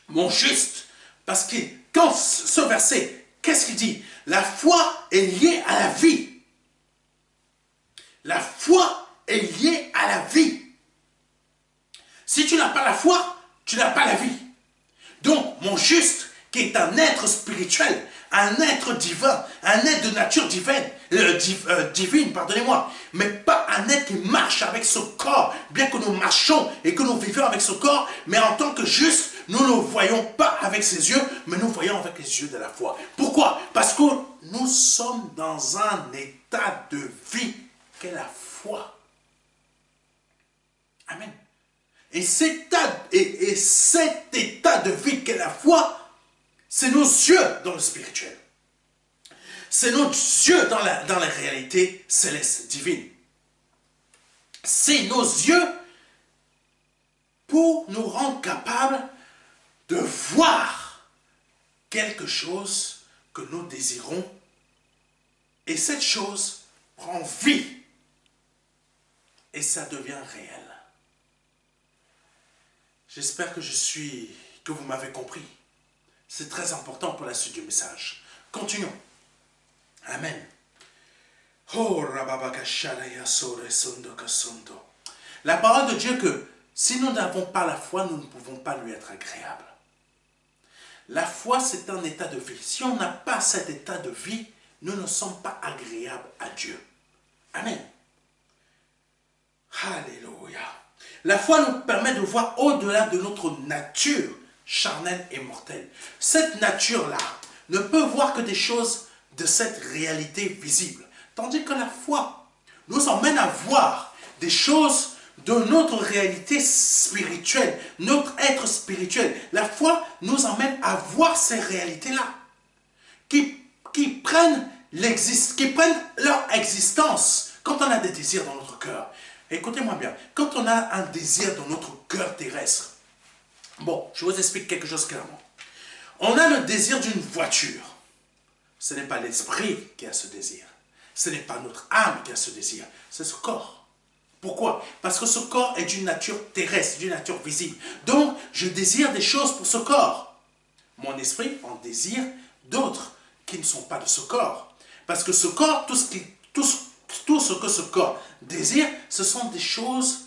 Mon juste. Parce que quand ce verset, qu'est-ce qu'il dit? La foi est liée à la vie. La foi est liée à la vie. Si tu n'as pas la foi, tu n'as pas la vie. Donc, mon juste, qui est un être spirituel, un être divin, un être de nature divine, pardonnez-moi, mais pas un être qui marche avec ce corps, bien que nous marchons et que nous vivions avec ce corps, mais en tant que juste, nous ne voyons pas avec ses yeux, mais nous voyons avec les yeux de la foi. Pourquoi? Parce que nous sommes dans un état de vie qu'est la foi. Amen. Et cet état de vie qu'est la foi, c'est nos yeux dans le spirituel. C'est nos yeux dans la réalité céleste, divine. C'est nos yeux pour nous rendre capables de voir quelque chose que nous désirons. Et cette chose prend vie. Et ça devient réel. J'espère que vous m'avez compris. C'est très important pour la suite du message. Continuons. Amen. La parole de Dieu que si nous n'avons pas la foi, nous ne pouvons pas lui être agréables. La foi, c'est un état de vie. Si on n'a pas cet état de vie, nous ne sommes pas agréables à Dieu. Amen. Alléluia. La foi nous permet de voir au-delà de notre nature charnelle et mortelle. Cette nature-là ne peut voir que des choses de cette réalité visible. Tandis que la foi nous emmène à voir des choses de notre réalité spirituelle, notre être spirituel. La foi nous emmène à voir ces réalités-là qui prennent leur existence quand on a des désirs dans notre cœur. Écoutez-moi bien, quand on a un désir dans notre cœur terrestre, bon, je vous explique quelque chose clairement. On a le désir d'une voiture. Ce n'est pas l'esprit qui a ce désir. Ce n'est pas notre âme qui a ce désir. C'est ce corps. Pourquoi? Parce que ce corps est d'une nature terrestre, d'une nature visible. Donc, je désire des choses pour ce corps. Mon esprit en désire d'autres qui ne sont pas de ce corps. Parce que ce corps, tout ce que ce corps désire, ce sont des choses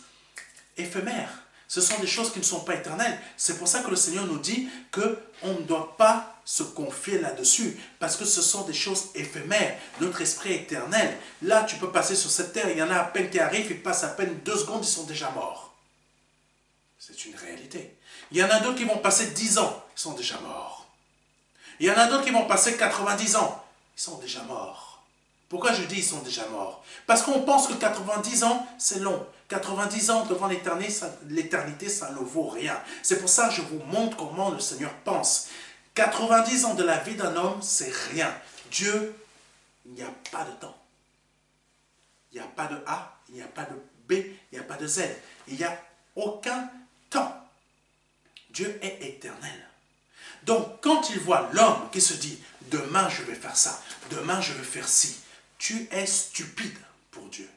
éphémères. Ce sont des choses qui ne sont pas éternelles. C'est pour ça que le Seigneur nous dit qu'on ne doit pas se confier là-dessus. Parce que ce sont des choses éphémères. Notre esprit est éternel. Là, tu peux passer sur cette terre, il y en a à peine qui arrivent, ils passent à peine 2 secondes, ils sont déjà morts. C'est une réalité. Il y en a d'autres qui vont passer 10 ans, ils sont déjà morts. Il y en a d'autres qui vont passer 90 ans, ils sont déjà morts. Pourquoi je dis ils sont déjà morts? Parce qu'on pense que 90 ans, c'est long. 90 ans devant l'éternité, ça ne vaut rien. C'est pour ça que je vous montre comment le Seigneur pense. 90 ans de la vie d'un homme, c'est rien. Dieu, il n'y a pas de temps. Il n'y a pas de A, il n'y a pas de B, il n'y a pas de Z. Il n'y a aucun temps. Dieu est éternel. Donc, quand il voit l'homme qui se dit, demain je vais faire ça, demain je vais faire ci, tu es stupide pour Dieu.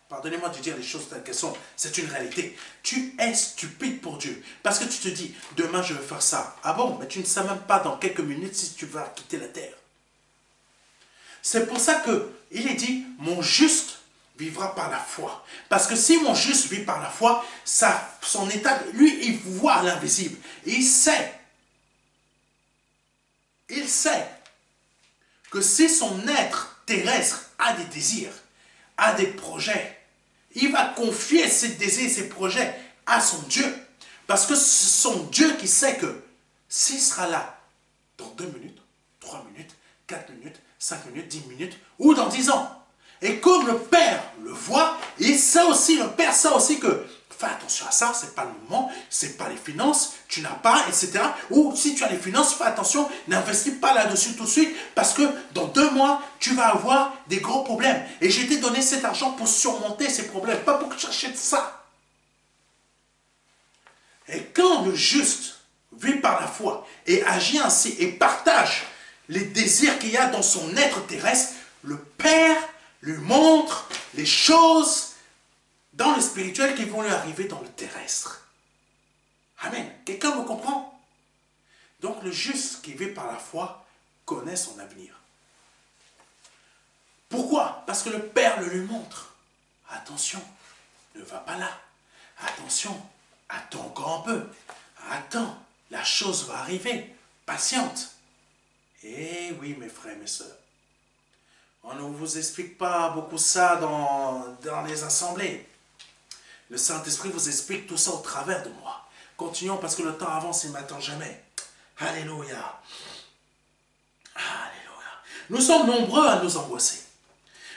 Pardonnez-moi de dire les choses telles qu'elles sont, c'est une réalité. Tu es stupide pour Dieu. Parce que tu te dis, demain je vais faire ça. Ah bon, mais tu ne sais même pas dans quelques minutes si tu vas quitter la terre. C'est pour ça qu'il est dit, mon juste vivra par la foi. Parce que si mon juste vit par la foi, son état, lui, il voit l'invisible. Il sait que si son être terrestre a des désirs, a des projets, il va confier ses désirs, ses projets à son Dieu. Parce que c'est son Dieu qui sait que s'il sera là dans 2 minutes, 3 minutes, 4 minutes, 5 minutes, 10 minutes, ou dans 10 ans. Et comme le Père le voit, il sait aussi, le Père sait aussi que fais attention à ça, c'est pas le moment, c'est pas les finances, tu n'as pas, etc. Ou si tu as les finances, fais attention, n'investis pas là-dessus tout de suite, parce que dans 2 mois, tu vas avoir des gros problèmes. Et j'ai t'ai donné cet argent pour surmonter ces problèmes, pas pour que tu achètes ça. Et quand le juste vit par la foi et agit ainsi et partage les désirs qu'il y a dans son être terrestre, le Père lui montre les choses dans le spirituel qui vont lui arriver dans le terrestre. Amen. Quelqu'un me comprend? Donc le juste qui vit par la foi connaît son avenir. Pourquoi? Parce que le Père le lui montre. Attention, ne va pas là. Attention, attends encore un peu. Attends, la chose va arriver. Patiente. Eh oui, mes frères et mes sœurs. On ne vous explique pas beaucoup ça dans les assemblées. Le Saint-Esprit vous explique tout ça au travers de moi. Continuons parce que le temps avance et ne m'attend jamais. Alléluia. Alléluia. Nous sommes nombreux à nous angoisser.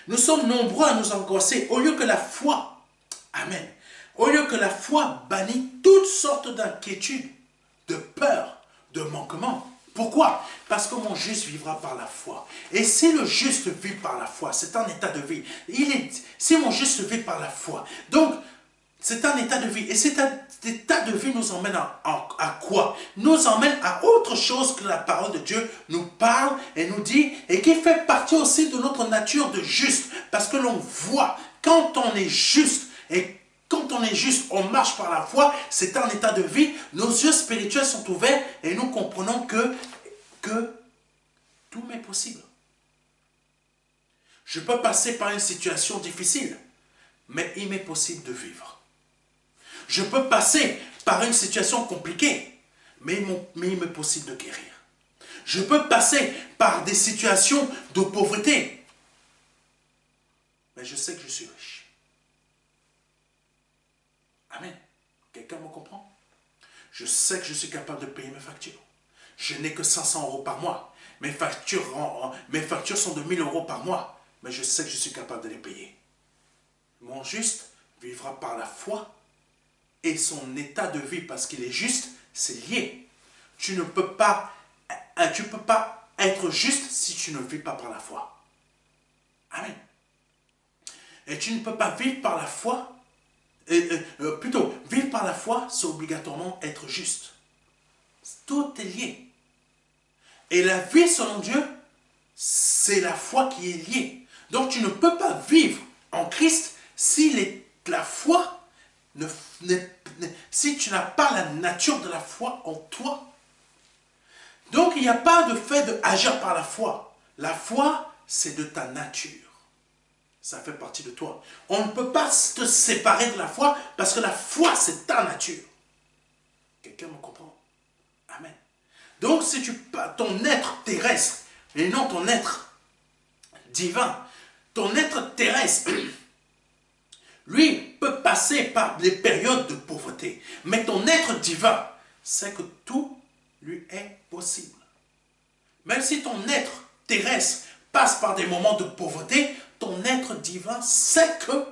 Nous sommes nombreux à nous angoisser au lieu que la foi, amen, au lieu que la foi bannit toutes sortes d'inquiétudes, de peurs, de manquements. Pourquoi? Parce que mon juste vivra par la foi. Et si le juste vit par la foi, c'est un état de vie. Si mon juste vit par la foi, donc c'est un état de vie. Et cet état de vie nous emmène à quoi? Nous emmène à autre chose que la parole de Dieu nous parle et nous dit, et qui fait partie aussi de notre nature de juste. Parce que l'on voit, quand on est juste, et quand on est juste, on marche par la foi, c'est un état de vie, nos yeux spirituels sont ouverts et nous comprenons que tout m'est possible. Je peux passer par une situation difficile, mais il m'est possible de vivre. Je peux passer par une situation compliquée, mais il m'est possible de guérir. Je peux passer par des situations de pauvreté, mais je sais que je suis riche. Amen. Quelqu'un me comprend? Je sais que je suis capable de payer mes factures. Je n'ai que 500 € par mois. Mes factures sont de 1000 € par mois, mais je sais que je suis capable de les payer. Mon juste vivra par la foi et son état de vie, parce qu'il est juste, c'est lié. Tu ne peux pas être juste si tu ne vis pas par la foi. Amen. Et tu ne peux pas vivre par la foi, plutôt, vivre par la foi, c'est obligatoirement être juste. Tout est lié. Et la vie selon Dieu, c'est la foi qui est liée. Donc tu ne peux pas vivre en Christ si la foi, si tu n'as pas la nature de la foi en toi. Donc il n'y a pas de fait d'agir par la foi. La foi, c'est de ta nature. Ça fait partie de toi. On ne peut pas te séparer de la foi parce que la foi, c'est ta nature. Quelqu'un me comprend? Amen. Donc, si ton être terrestre, et non ton être divin, ton être terrestre, lui, peut passer par des périodes de pauvreté. Mais ton être divin sait que tout lui est possible. Même si ton être terrestre passe par des moments de pauvreté, ton être divin sait que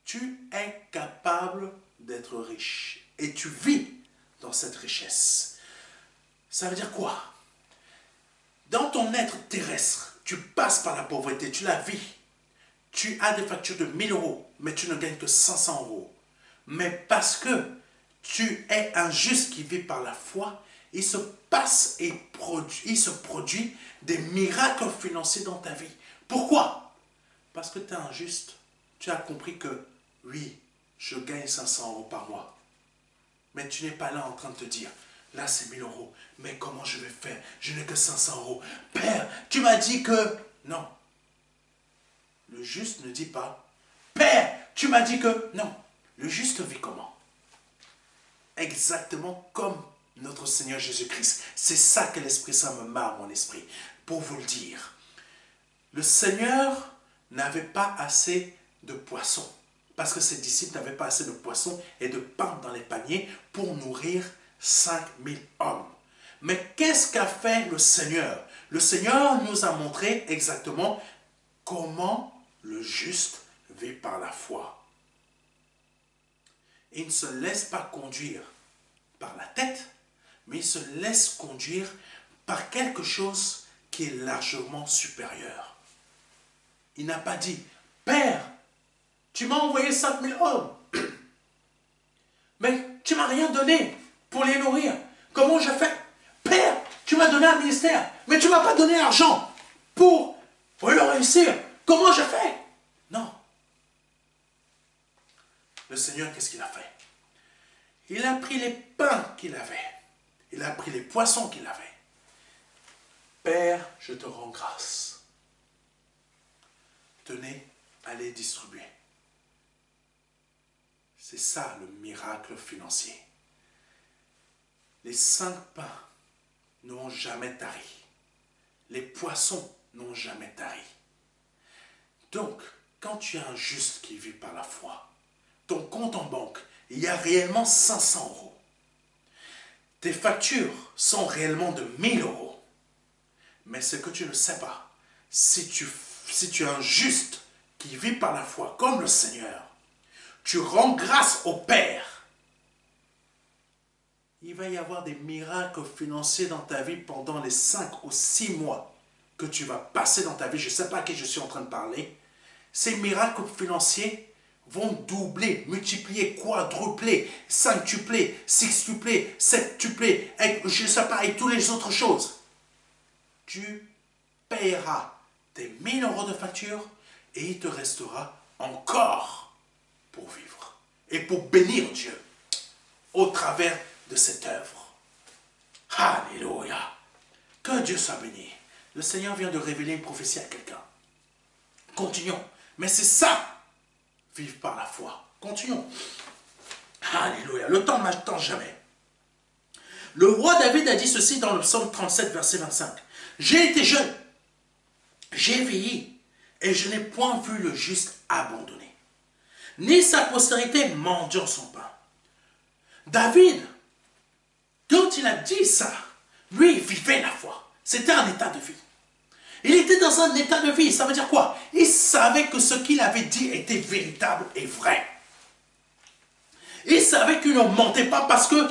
tu es capable d'être riche. Et tu vis dans cette richesse. Ça veut dire quoi? Dans ton être terrestre, tu passes par la pauvreté, tu la vis. Tu as des factures de 1000 €, mais tu ne gagnes que 500 €. Mais parce que tu es un juste qui vit par la foi, il se produit des miracles financiers dans ta vie. Pourquoi? Parce que tu es un juste. Tu as compris que, oui, je gagne 500 € par mois. Mais tu n'es pas là en train de te dire, là c'est 1000 €, mais comment je vais faire? Je n'ai que 500 €. Père, tu m'as dit que... Non. Le juste ne dit pas, Père, tu m'as dit que... Non. Le juste vit comment? Exactement comme notre Seigneur Jésus-Christ. C'est ça que l'Esprit Saint me marre, mon esprit, pour vous le dire. Le Seigneur n'avait pas assez de poissons Parce que ses disciples n'avaient pas assez de poissons et de pain dans les paniers pour nourrir 5000 hommes. Mais qu'est-ce qu'a fait le Seigneur? Le Seigneur nous a montré exactement comment le juste vit par la foi. Il ne se laisse pas conduire par la tête, mais il se laisse conduire par quelque chose qui est largement supérieur. Il n'a pas dit, Père, tu m'as envoyé 5000 hommes, mais tu ne m'as rien donné pour les nourrir. Comment je fais? Père, tu m'as donné un ministère, mais tu ne m'as pas donné l'argent pour le réussir. Comment je fais? Non. Le Seigneur, qu'est-ce qu'il a fait? Il a pris les pains qu'il avait. Il a pris les poissons qu'il avait. Père, je te rends grâce. Tenez, allez distribuer. C'est ça le miracle financier. Les 5 pains n'ont jamais tari. Les poissons n'ont jamais tari. Donc, quand tu as un juste qui vit par la foi, ton compte en banque, il y a réellement 500 euros. Tes factures sont réellement de 1000 euros. Mais ce que tu ne sais pas, si tu es un juste qui vit par la foi comme le Seigneur, tu rends grâce au Père. Il va y avoir des miracles financiers dans ta vie pendant les 5 ou 6 mois que tu vas passer dans ta vie. Je ne sais pas à qui je suis en train de parler. Ces miracles financiers vont doubler, multiplier, quadrupler, cinquupler, sextupler, septupler, je ne sais pas, et toutes les autres choses. Tu payeras tes 1000 euros de facture et il te restera encore pour vivre et pour bénir Dieu au travers de cette œuvre. Alléluia! Que Dieu soit béni. Le Seigneur vient de révéler une prophétie à quelqu'un. Continuons. Mais c'est ça, vivre par la foi. Continuons. Alléluia. Le temps ne m'attend jamais. Le roi David a dit ceci dans le psaume 37, verset 25. J'ai été jeune, j'ai vieilli, et je n'ai point vu le juste abandonné, ni sa postérité mendiant son pain. David, quand il a dit ça, lui, il vivait la foi. C'était un état de vie. Il était dans un état de vie. Ça veut dire quoi? Il savait que ce qu'il avait dit était véritable et vrai. Il savait qu'il ne mentait pas parce que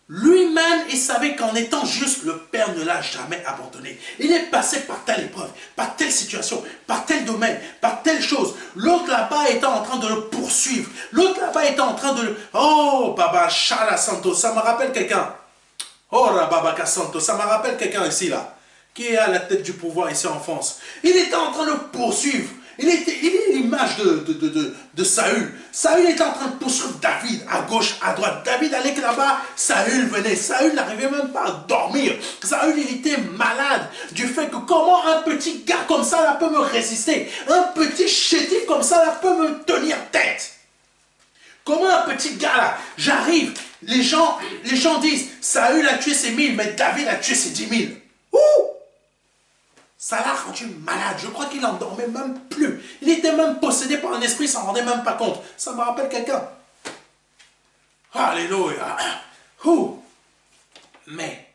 lui-même, il savait qu'en étant juste, le Père ne l'a jamais abandonné. Il est passé par telle épreuve, par telle situation, par tel domaine, par telle chose. L'autre là-bas était en train de le poursuivre. L'autre là-bas était en train de le... Oh, Baba Chala Santo, ça me rappelle quelqu'un. Oh, Baba Santo, ça me rappelle quelqu'un ici, là, qui est à la tête du pouvoir ici en France. Il était en train de le poursuivre. Il est l'image de Saül. Saül était en train de poursuivre David à gauche, à droite. David allait là-bas, Saül venait. Saül n'arrivait même pas à dormir. Saül, il était malade du fait que comment un petit gars comme ça là, peut me résister. Un petit chétif comme ça là, peut me tenir tête. Comment un petit gars là, j'arrive, les gens disent, Saül a tué ses 1000, mais David a tué ses 10 000. Ouh! Ça l'a rendu malade. Je crois qu'il n'en dormait même plus. Il était même possédé par un esprit, il s'en rendait même pas compte. Ça me rappelle quelqu'un. Alléluia. Mais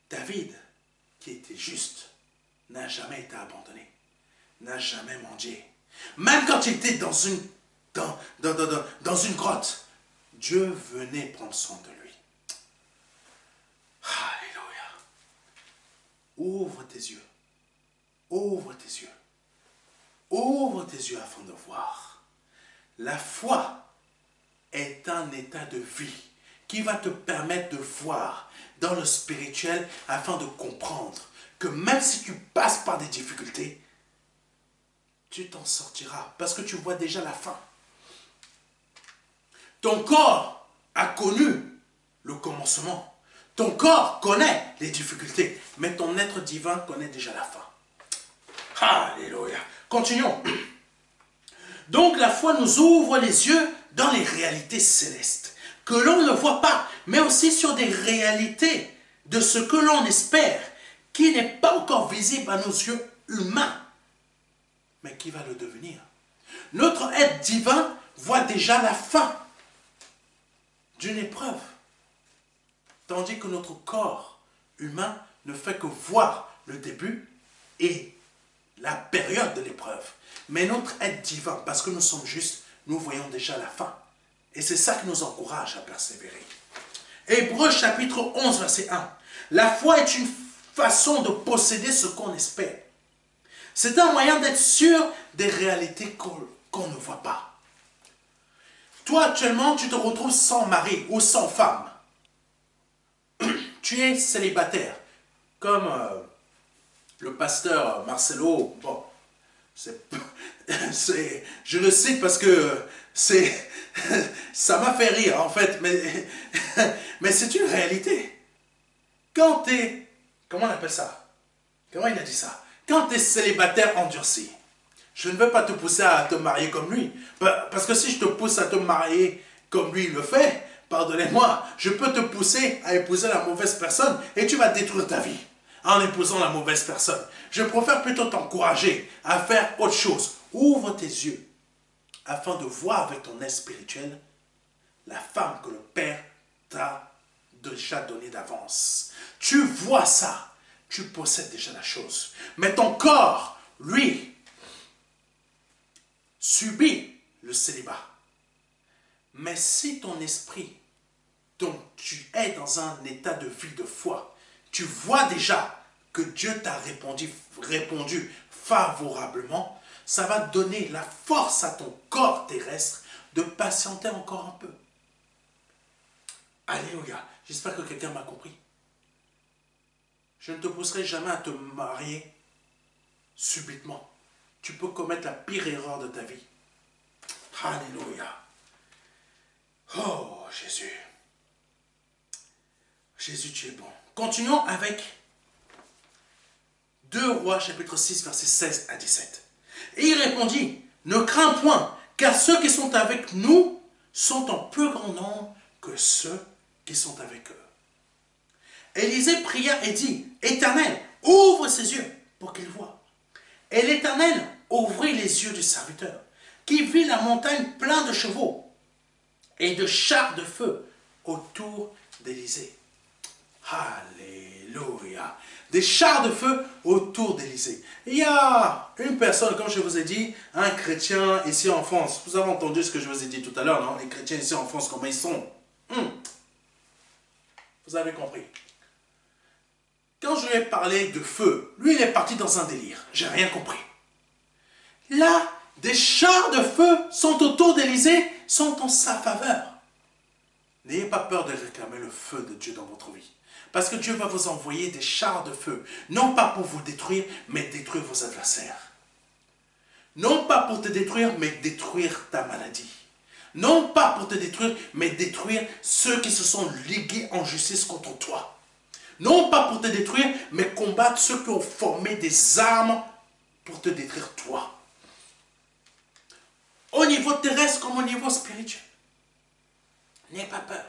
David, qui était juste, n'a jamais été abandonné. N'a jamais mendié. Même quand il était dans une grotte, Dieu venait prendre soin de lui. Alléluia. Ouvre tes yeux. Ouvre tes yeux. Ouvre tes yeux afin de voir. La foi est un état de vie qui va te permettre de voir dans le spirituel afin de comprendre que même si tu passes par des difficultés, tu t'en sortiras parce que tu vois déjà la fin. Ton corps a connu le commencement. Ton corps connaît les difficultés, mais ton être divin connaît déjà la fin. Alléluia. Continuons. Donc la foi nous ouvre les yeux dans les réalités célestes, que l'on ne voit pas, mais aussi sur des réalités de ce que l'on espère, qui n'est pas encore visible à nos yeux humains, mais qui va le devenir. Notre être divin voit déjà la fin d'une épreuve. Tandis que notre corps humain ne fait que voir le début et la période de l'épreuve. Mais notre être divin, parce que nous sommes justes, nous voyons déjà la fin. Et c'est ça qui nous encourage à persévérer. Hébreux chapitre 11, verset 1. La foi est une façon de posséder ce qu'on espère. C'est un moyen d'être sûr des réalités qu'on ne voit pas. Toi, actuellement, tu te retrouves sans mari ou sans femme. Tu es célibataire. Comme le pasteur Marcelo, bon, je le cite parce que ça m'a fait rire en fait, mais c'est une réalité. Quand tu es, comment on appelle ça? Comment il a dit ça? Quand tu es célibataire endurci, je ne veux pas te pousser à te marier comme lui. Parce que si je te pousse à te marier comme lui le fait, pardonnez-moi, je peux te pousser à épouser la mauvaise personne et tu vas détruire ta vie en épousant la mauvaise personne. Je préfère plutôt t'encourager à faire autre chose. Ouvre tes yeux afin de voir avec ton esprit spirituel la femme que le Père t'a déjà donnée d'avance. Tu vois ça, tu possèdes déjà la chose. Mais ton corps, lui, subit le célibat. Mais si ton esprit, donc tu es dans un état de vie de foi, tu vois déjà que Dieu t'a répondu favorablement, ça va donner la force à ton corps terrestre de patienter encore un peu. Alléluia. J'espère que quelqu'un m'a compris. Je ne te pousserai jamais à te marier subitement. Tu peux commettre la pire erreur de ta vie. Alléluia. Oh, Jésus. Jésus, tu es bon. Continuons avec 2 Rois, chapitre 6, versets 16 à 17. Et il répondit, ne crains point, car ceux qui sont avec nous sont en plus grand nombre que ceux qui sont avec eux. Élisée pria et dit, Éternel, ouvre ses yeux pour qu'il voie. Et l'Éternel ouvrit les yeux du serviteur, qui vit la montagne pleine de chevaux et de chars de feu autour d'Élisée. Alléluia. Des chars de feu autour d'Élisée. Il y a une personne, comme je vous ai dit, un chrétien ici en France. Vous avez entendu ce que je vous ai dit tout à l'heure, non? Les chrétiens ici en France, comment ils sont? Vous avez compris. Quand je lui ai parlé de feu, lui il est parti dans un délire. J'ai rien compris. Là, des chars de feu sont autour d'Élisée, sont en sa faveur. N'ayez pas peur de réclamer le feu de Dieu dans votre vie. Parce que Dieu va vous envoyer des chars de feu. Non pas pour vous détruire, mais détruire vos adversaires. Non pas pour te détruire, mais détruire ta maladie. Non pas pour te détruire, mais détruire ceux qui se sont ligués en justice contre toi. Non pas pour te détruire, mais combattre ceux qui ont formé des armes pour te détruire toi. Au niveau terrestre comme au niveau spirituel. N'ayez pas peur.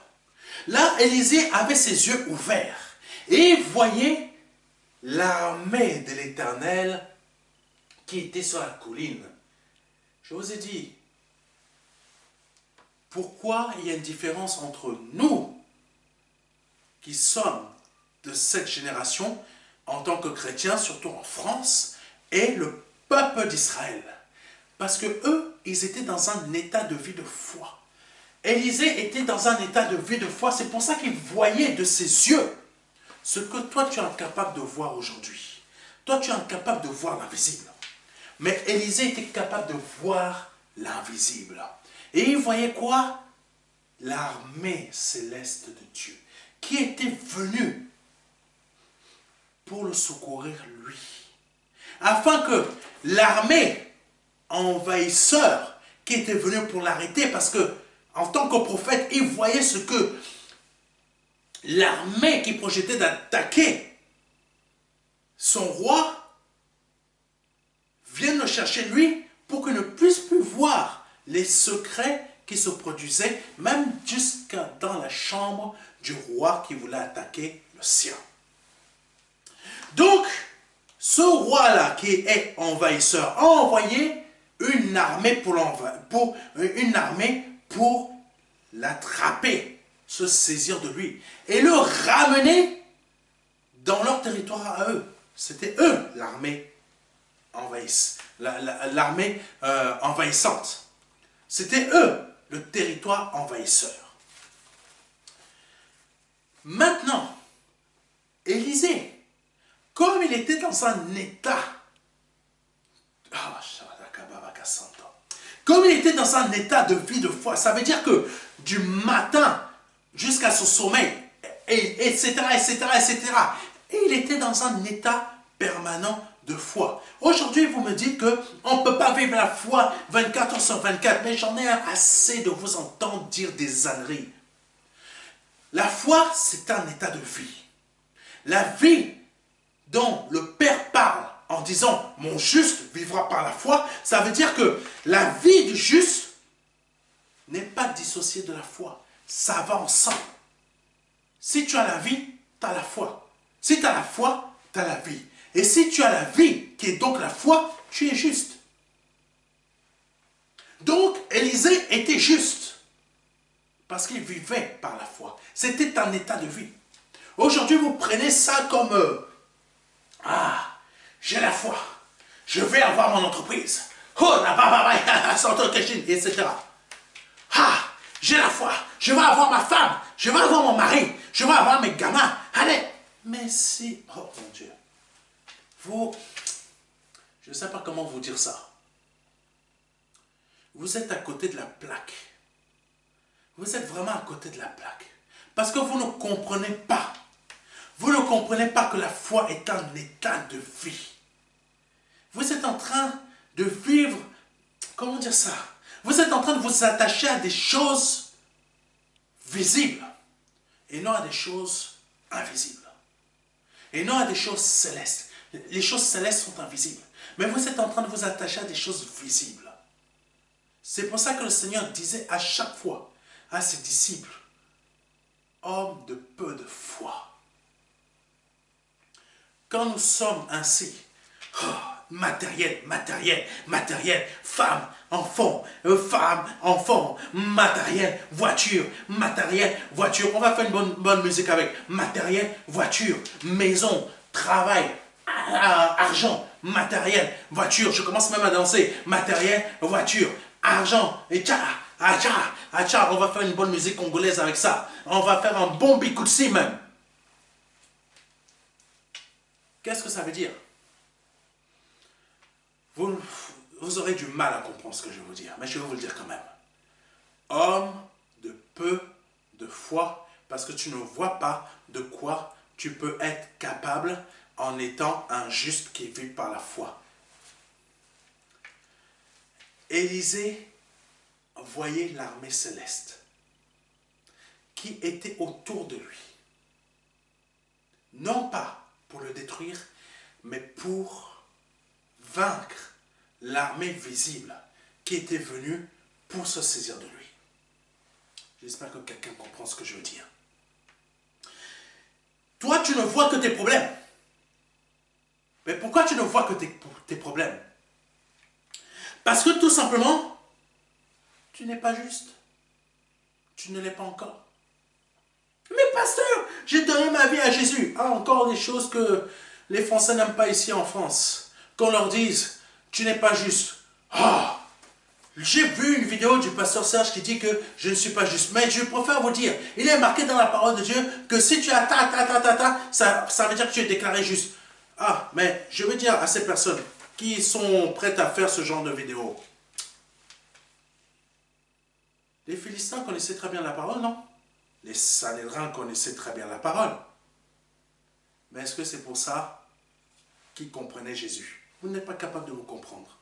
Là, Élisée avait ses yeux ouverts et voyait l'armée de l'Éternel qui était sur la colline. Je vous ai dit, pourquoi il y a une différence entre nous qui sommes de cette génération en tant que chrétiens, surtout en France, et le peuple d'Israël. Parce que eux, ils étaient dans un état de vie de foi. Élisée était dans un état de vie de foi, c'est pour ça qu'il voyait de ses yeux ce que toi tu es incapable de voir aujourd'hui. Toi tu es incapable de voir l'invisible. Mais Élisée était capable de voir l'invisible. Et il voyait quoi? L'armée céleste de Dieu qui était venue pour le secourir lui. Afin que l'armée envahisseur qui était venue pour l'arrêter, parce que en tant que prophète, il voyait ce que l'armée qui projetait d'attaquer son roi vienne le chercher lui pour qu'il ne puisse plus voir les secrets qui se produisaient, même jusqu'à dans la chambre du roi qui voulait attaquer le sien. Donc, ce roi-là qui est envahisseur a envoyé une armée une armée pour l'attraper, se saisir de lui et le ramener dans leur territoire à eux. C'était eux l'armée l'armée envahissante. C'était eux le territoire envahisseur. Maintenant, Élisée, comme il était dans un état, comme il était dans un état de vie de foi, ça veut dire que du matin jusqu'à son sommeil, etc., et il était dans un état permanent de foi. Aujourd'hui, vous me dites qu'on ne peut pas vivre la foi 24 heures sur 24, mais j'en ai assez de vous entendre dire des âneries. La foi, c'est un état de vie. La vie dont le Père parle en disant « Mon juste vivra par la foi », ça veut dire que la vie du juste n'est pas dissociée de la foi. Ça va ensemble. Si tu as la vie, tu as la foi. Si tu as la foi, tu as la vie. Et si tu as la vie, qui est donc la foi, tu es juste. Donc, Élisée était juste. Parce qu'il vivait par la foi. C'était un état de vie. Aujourd'hui, vous prenez ça comme j'ai la foi. Je vais avoir mon entreprise. Oh, la etc. J'ai la foi. Je vais avoir ma femme. Je vais avoir mon mari. Je vais avoir mes gamins. Allez. Mais si... Oh mon Dieu. Je ne sais pas comment vous dire ça. Vous êtes à côté de la plaque. Vous êtes vraiment à côté de la plaque. Parce que vous ne comprenez pas. Vous ne comprenez pas que la foi est un état de vie. Vous êtes en train de vivre, comment dire ça? Vous êtes en train de vous attacher à des choses visibles et non à des choses invisibles. Et non à des choses célestes. Les choses célestes sont invisibles. Mais vous êtes en train de vous attacher à des choses visibles. C'est pour ça que le Seigneur disait à chaque fois à ses disciples, hommes de peu de foi. Quand nous sommes ainsi, matériel, femme, enfant, matériel, voiture, on va faire une bonne musique avec matériel, voiture, maison, travail, argent, matériel, voiture, je commence même à danser, matériel, voiture, argent, et on va faire une bonne musique congolaise avec ça, on va faire un bon bikoutsi même. Qu'est-ce que ça veut dire? Vous aurez du mal à comprendre ce que je vais vous dire, mais je vais vous le dire quand même. Homme de peu de foi, parce que tu ne vois pas de quoi tu peux être capable en étant un juste qui vit par la foi. Élisée voyait l'armée céleste qui était autour de lui. Non pas pour le détruire, mais pour vaincre l'armée visible qui était venue pour se saisir de lui. J'espère que quelqu'un comprend ce que je veux dire. Toi, tu ne vois que tes problèmes. Mais pourquoi tu ne vois que tes problèmes? Parce que tout simplement, tu n'es pas juste. Tu ne l'es pas encore. Mais pasteur, j'ai donné ma vie à Jésus. Encore des choses que les Français n'aiment pas ici en France. Qu'on leur dise, tu n'es pas juste. J'ai vu une vidéo du pasteur Serge qui dit que je ne suis pas juste. Mais je préfère vous dire, il est marqué dans la parole de Dieu que si tu as ça veut dire que tu es déclaré juste. Mais je veux dire à ces personnes qui sont prêtes à faire ce genre de vidéo. Les Philistins connaissaient très bien la parole, non? Les Sanhédrins connaissaient très bien la parole. Mais est-ce que c'est pour ça qu'ils comprenaient Jésus? Vous n'êtes pas capable de vous comprendre.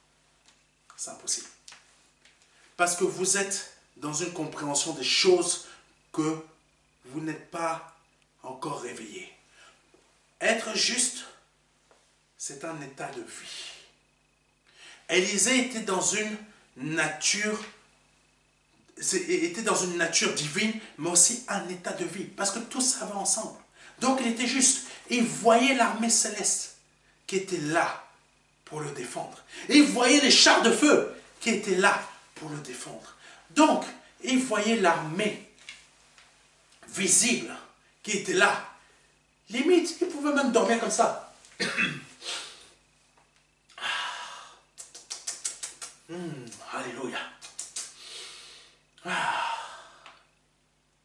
C'est impossible. Parce que vous êtes dans une compréhension des choses que vous n'êtes pas encore réveillé. Être juste, c'est un état de vie. Élisée était dans une nature divine, mais aussi un état de vie, parce que tout ça va ensemble. Donc il était juste. Il voyait l'armée céleste qui était là pour le défendre. Et il voyait les chars de feu qui était là pour le défendre. Donc, il voyait l'armée visible qui était là. Limite, il pouvait même dormir comme ça. Alléluia.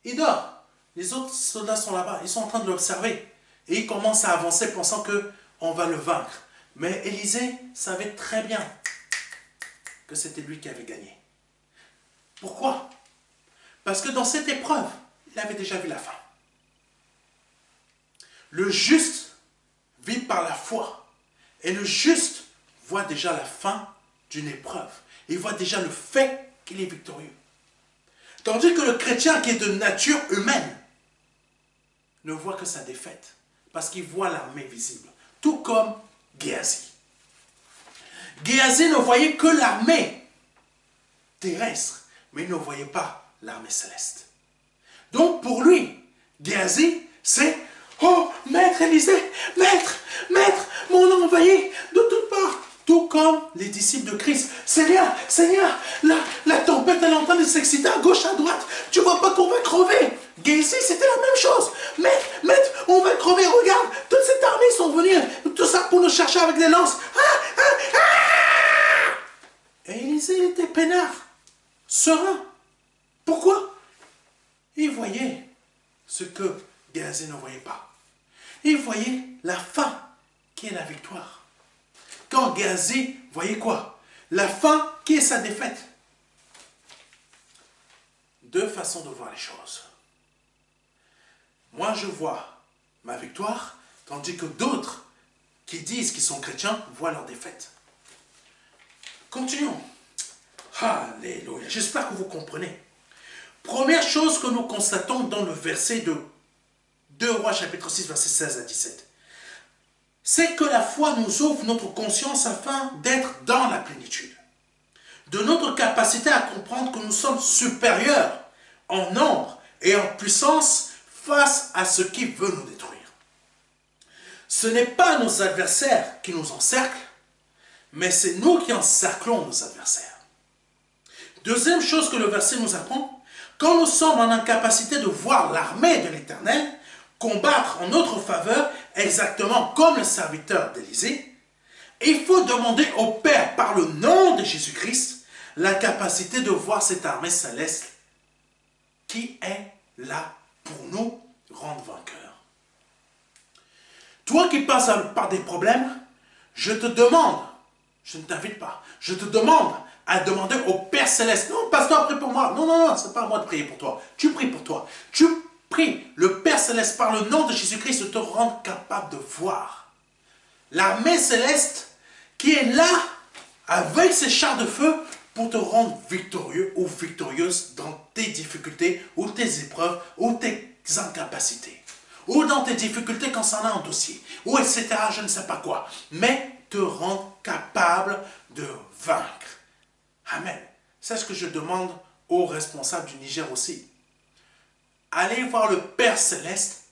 Il dort. Les autres soldats sont là-bas. Ils sont en train de l'observer. Et ils commencent à avancer pensant qu'on va le vaincre. Mais Élisée savait très bien que c'était lui qui avait gagné. Pourquoi? Parce que dans cette épreuve, il avait déjà vu la fin. Le juste vit par la foi. Et le juste voit déjà la fin d'une épreuve. Il voit déjà le fait qu'il est victorieux. Tandis que le chrétien qui est de nature humaine ne voit que sa défaite. Parce qu'il voit l'armée visible. Tout comme Géasi. Géasi ne voyait que l'armée terrestre. Mais il ne voyait pas l'armée céleste. Donc pour lui, Géasi, c'est « Oh, maître Élisée, maître, mon envoyé de toutes parts !» Tout comme les disciples de Christ. « Seigneur, la tempête elle est en train de s'exciter à gauche, à droite. Tu vois pas qu'on va crever ?» Géasi, c'était la même chose. « Maître, on va crever, regarde, toute cette armée sont venus, tout ça pour nous chercher avec des lances. » Et Élisée était peinard, serein. Pourquoi? Il voyait ce que Géasi ne voyait pas. Il voyait la fin qui est la victoire. Quand Géasi voyait quoi? La fin qui est sa défaite. Deux façons de voir les choses. Moi, je vois ma victoire, tandis que d'autres qui disent qu'ils sont chrétiens voient leur défaite. Continuons. Alléluia. J'espère que vous comprenez. Première chose que nous constatons dans le verset de 2 Rois chapitre 6, verset 16 à 17. C'est que la foi nous ouvre notre conscience afin d'être dans la plénitude. De notre capacité à comprendre que nous sommes supérieurs en nombre et en puissance face à ce qui veut nous détruire. Ce n'est pas nos adversaires qui nous encerclent, mais c'est nous qui encerclons nos adversaires. Deuxième chose que le verset nous apprend, quand nous sommes en incapacité de voir l'armée de l'Éternel combattre en notre faveur, exactement comme le serviteur d'Élisée, il faut demander au Père, par le nom de Jésus-Christ, la capacité de voir cette armée céleste qui est là pour nous rendre vainqueurs. Toi qui passes par des problèmes, je te demande, je ne t'invite pas, je te demande à demander au Père Céleste. Non, pasteur, prie pour moi. Non, c'est pas à moi de prier pour toi. Tu pries pour toi. Tu pries le Père Céleste par le nom de Jésus-Christ de te rendre capable de voir l'armée céleste qui est là avec ses chars de feu pour te rendre victorieux ou victorieuse dans tes difficultés ou tes épreuves ou tes incapacités. Ou dans tes difficultés concernant un dossier. Ou etc. je ne sais pas quoi. Mais te rendre capable de vaincre. Amen. C'est ce que je demande aux responsables du Niger aussi. Allez voir le Père Céleste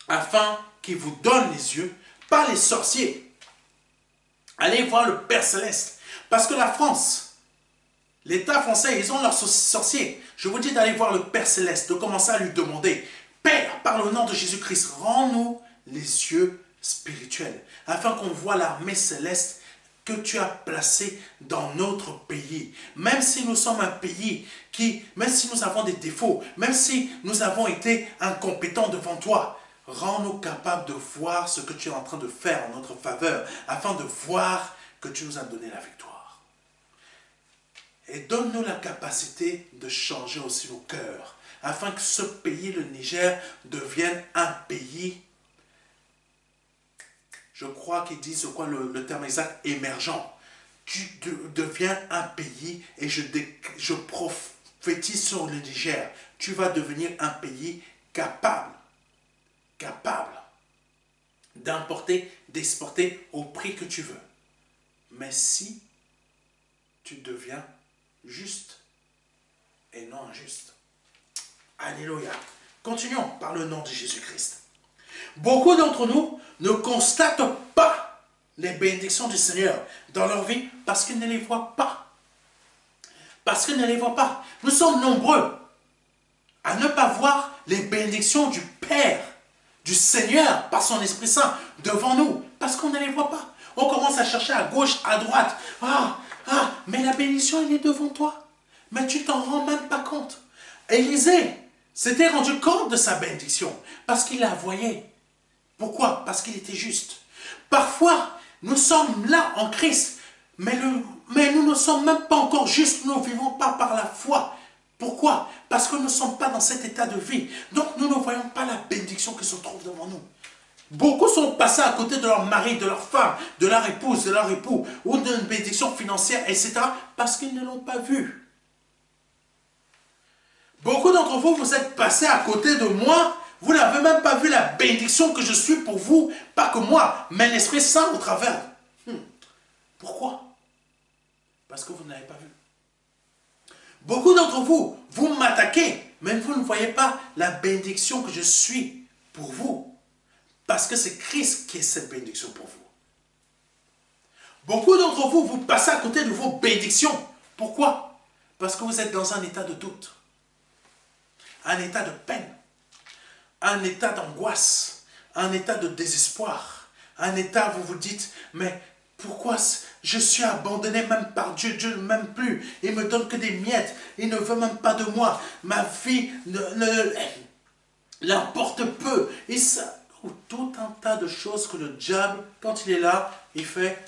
afin qu'il vous donne les yeux, pas les sorciers. Allez voir le Père Céleste. Parce que la France, l'État français, ils ont leurs sorciers. Je vous dis d'aller voir le Père Céleste, de commencer à lui demander, Père, par le nom de Jésus-Christ, rends-nous les yeux spirituels, afin qu'on voit l'armée céleste que tu as placé dans notre pays. Même si nous sommes un pays qui, même si nous avons des défauts, même si nous avons été incompétents devant toi, rends-nous capables de voir ce que tu es en train de faire en notre faveur, afin de voir que tu nous as donné la victoire. Et donne-nous la capacité de changer aussi nos cœurs, afin que ce pays, le Niger, devienne un pays, je crois qu'ils disent quoi le terme exact, émergent. Tu deviens un pays et je prophétise sur le Niger. Tu vas devenir un pays capable d'importer, d'exporter au prix que tu veux. Mais si tu deviens juste et non injuste. Alléluia. Continuons par le nom de Jésus-Christ. Beaucoup d'entre nous ne constatent pas les bénédictions du Seigneur dans leur vie parce qu'ils ne les voient pas. Parce qu'ils ne les voient pas. Nous sommes nombreux à ne pas voir les bénédictions du Père, du Seigneur, par son Esprit Saint, devant nous. Parce qu'on ne les voit pas. On commence à chercher à gauche, à droite. Mais la bénédiction, elle est devant toi. Mais tu t'en rends même pas compte. Élisée s'était rendu compte de sa bénédiction. Parce qu'il la voyait. Pourquoi? Parce qu'il était juste. Parfois, nous sommes là en Christ, mais nous ne sommes même pas encore justes, nous ne vivons pas par la foi. Pourquoi? Parce que nous ne sommes pas dans cet état de vie. Donc nous ne voyons pas la bénédiction qui se trouve devant nous. Beaucoup sont passés à côté de leur mari, de leur femme, de leur épouse, de leur époux, ou d'une bénédiction financière, etc. parce qu'ils ne l'ont pas vue. Beaucoup d'entre vous, vous êtes passés à côté de moi. Vous n'avez même pas vu la bénédiction que je suis pour vous, pas que moi, mais l'Esprit Saint au travers. Pourquoi? Parce que vous ne l'avez pas vu. Beaucoup d'entre vous, vous m'attaquez, mais vous ne voyez pas la bénédiction que je suis pour vous. Parce que c'est Christ qui est cette bénédiction pour vous. Beaucoup d'entre vous, vous passez à côté de vos bénédictions. Pourquoi? Parce que vous êtes dans un état de doute, un état de peine, un état d'angoisse, un état de désespoir, un état où vous vous dites, mais pourquoi je suis abandonné même par Dieu, Dieu ne m'aime plus, il me donne que des miettes, il ne veut même pas de moi, ma vie l'importe peu, et ça, tout un tas de choses que le diable, quand il est là, il fait,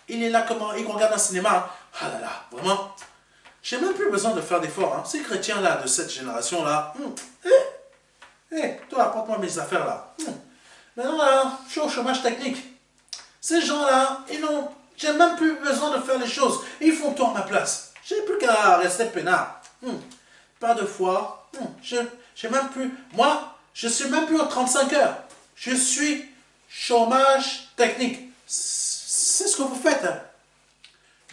il est là comment, il regarde un cinéma, ah là là, vraiment, j'ai même plus besoin de faire d'efforts. Ces chrétiens-là, de cette génération-là, toi, apporte-moi mes affaires-là. Maintenant, là, je suis au chômage technique. Ces gens-là, j'ai même plus besoin de faire les choses. Ils font tout à ma place. J'ai plus qu'à rester peinard. Pas de foi. J'ai même plus... Moi, je suis même plus aux 35 heures. Je suis chômage technique. C'est ce que vous faites.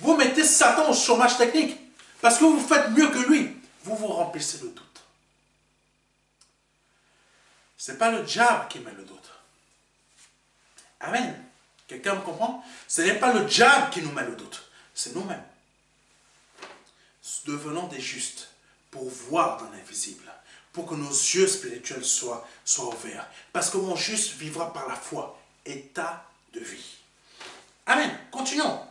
Vous mettez Satan au chômage technique. Parce que vous faites mieux que lui. Vous vous remplissez de doute. Ce n'est pas le diable qui met le doute. Amen. Quelqu'un me comprend? Ce n'est pas le diable qui nous met le doute. C'est nous-mêmes. Devenons des justes pour voir dans l'invisible. Pour que nos yeux spirituels soient ouverts. Parce que mon juste vivra par la foi. État de vie. Amen. Continuons.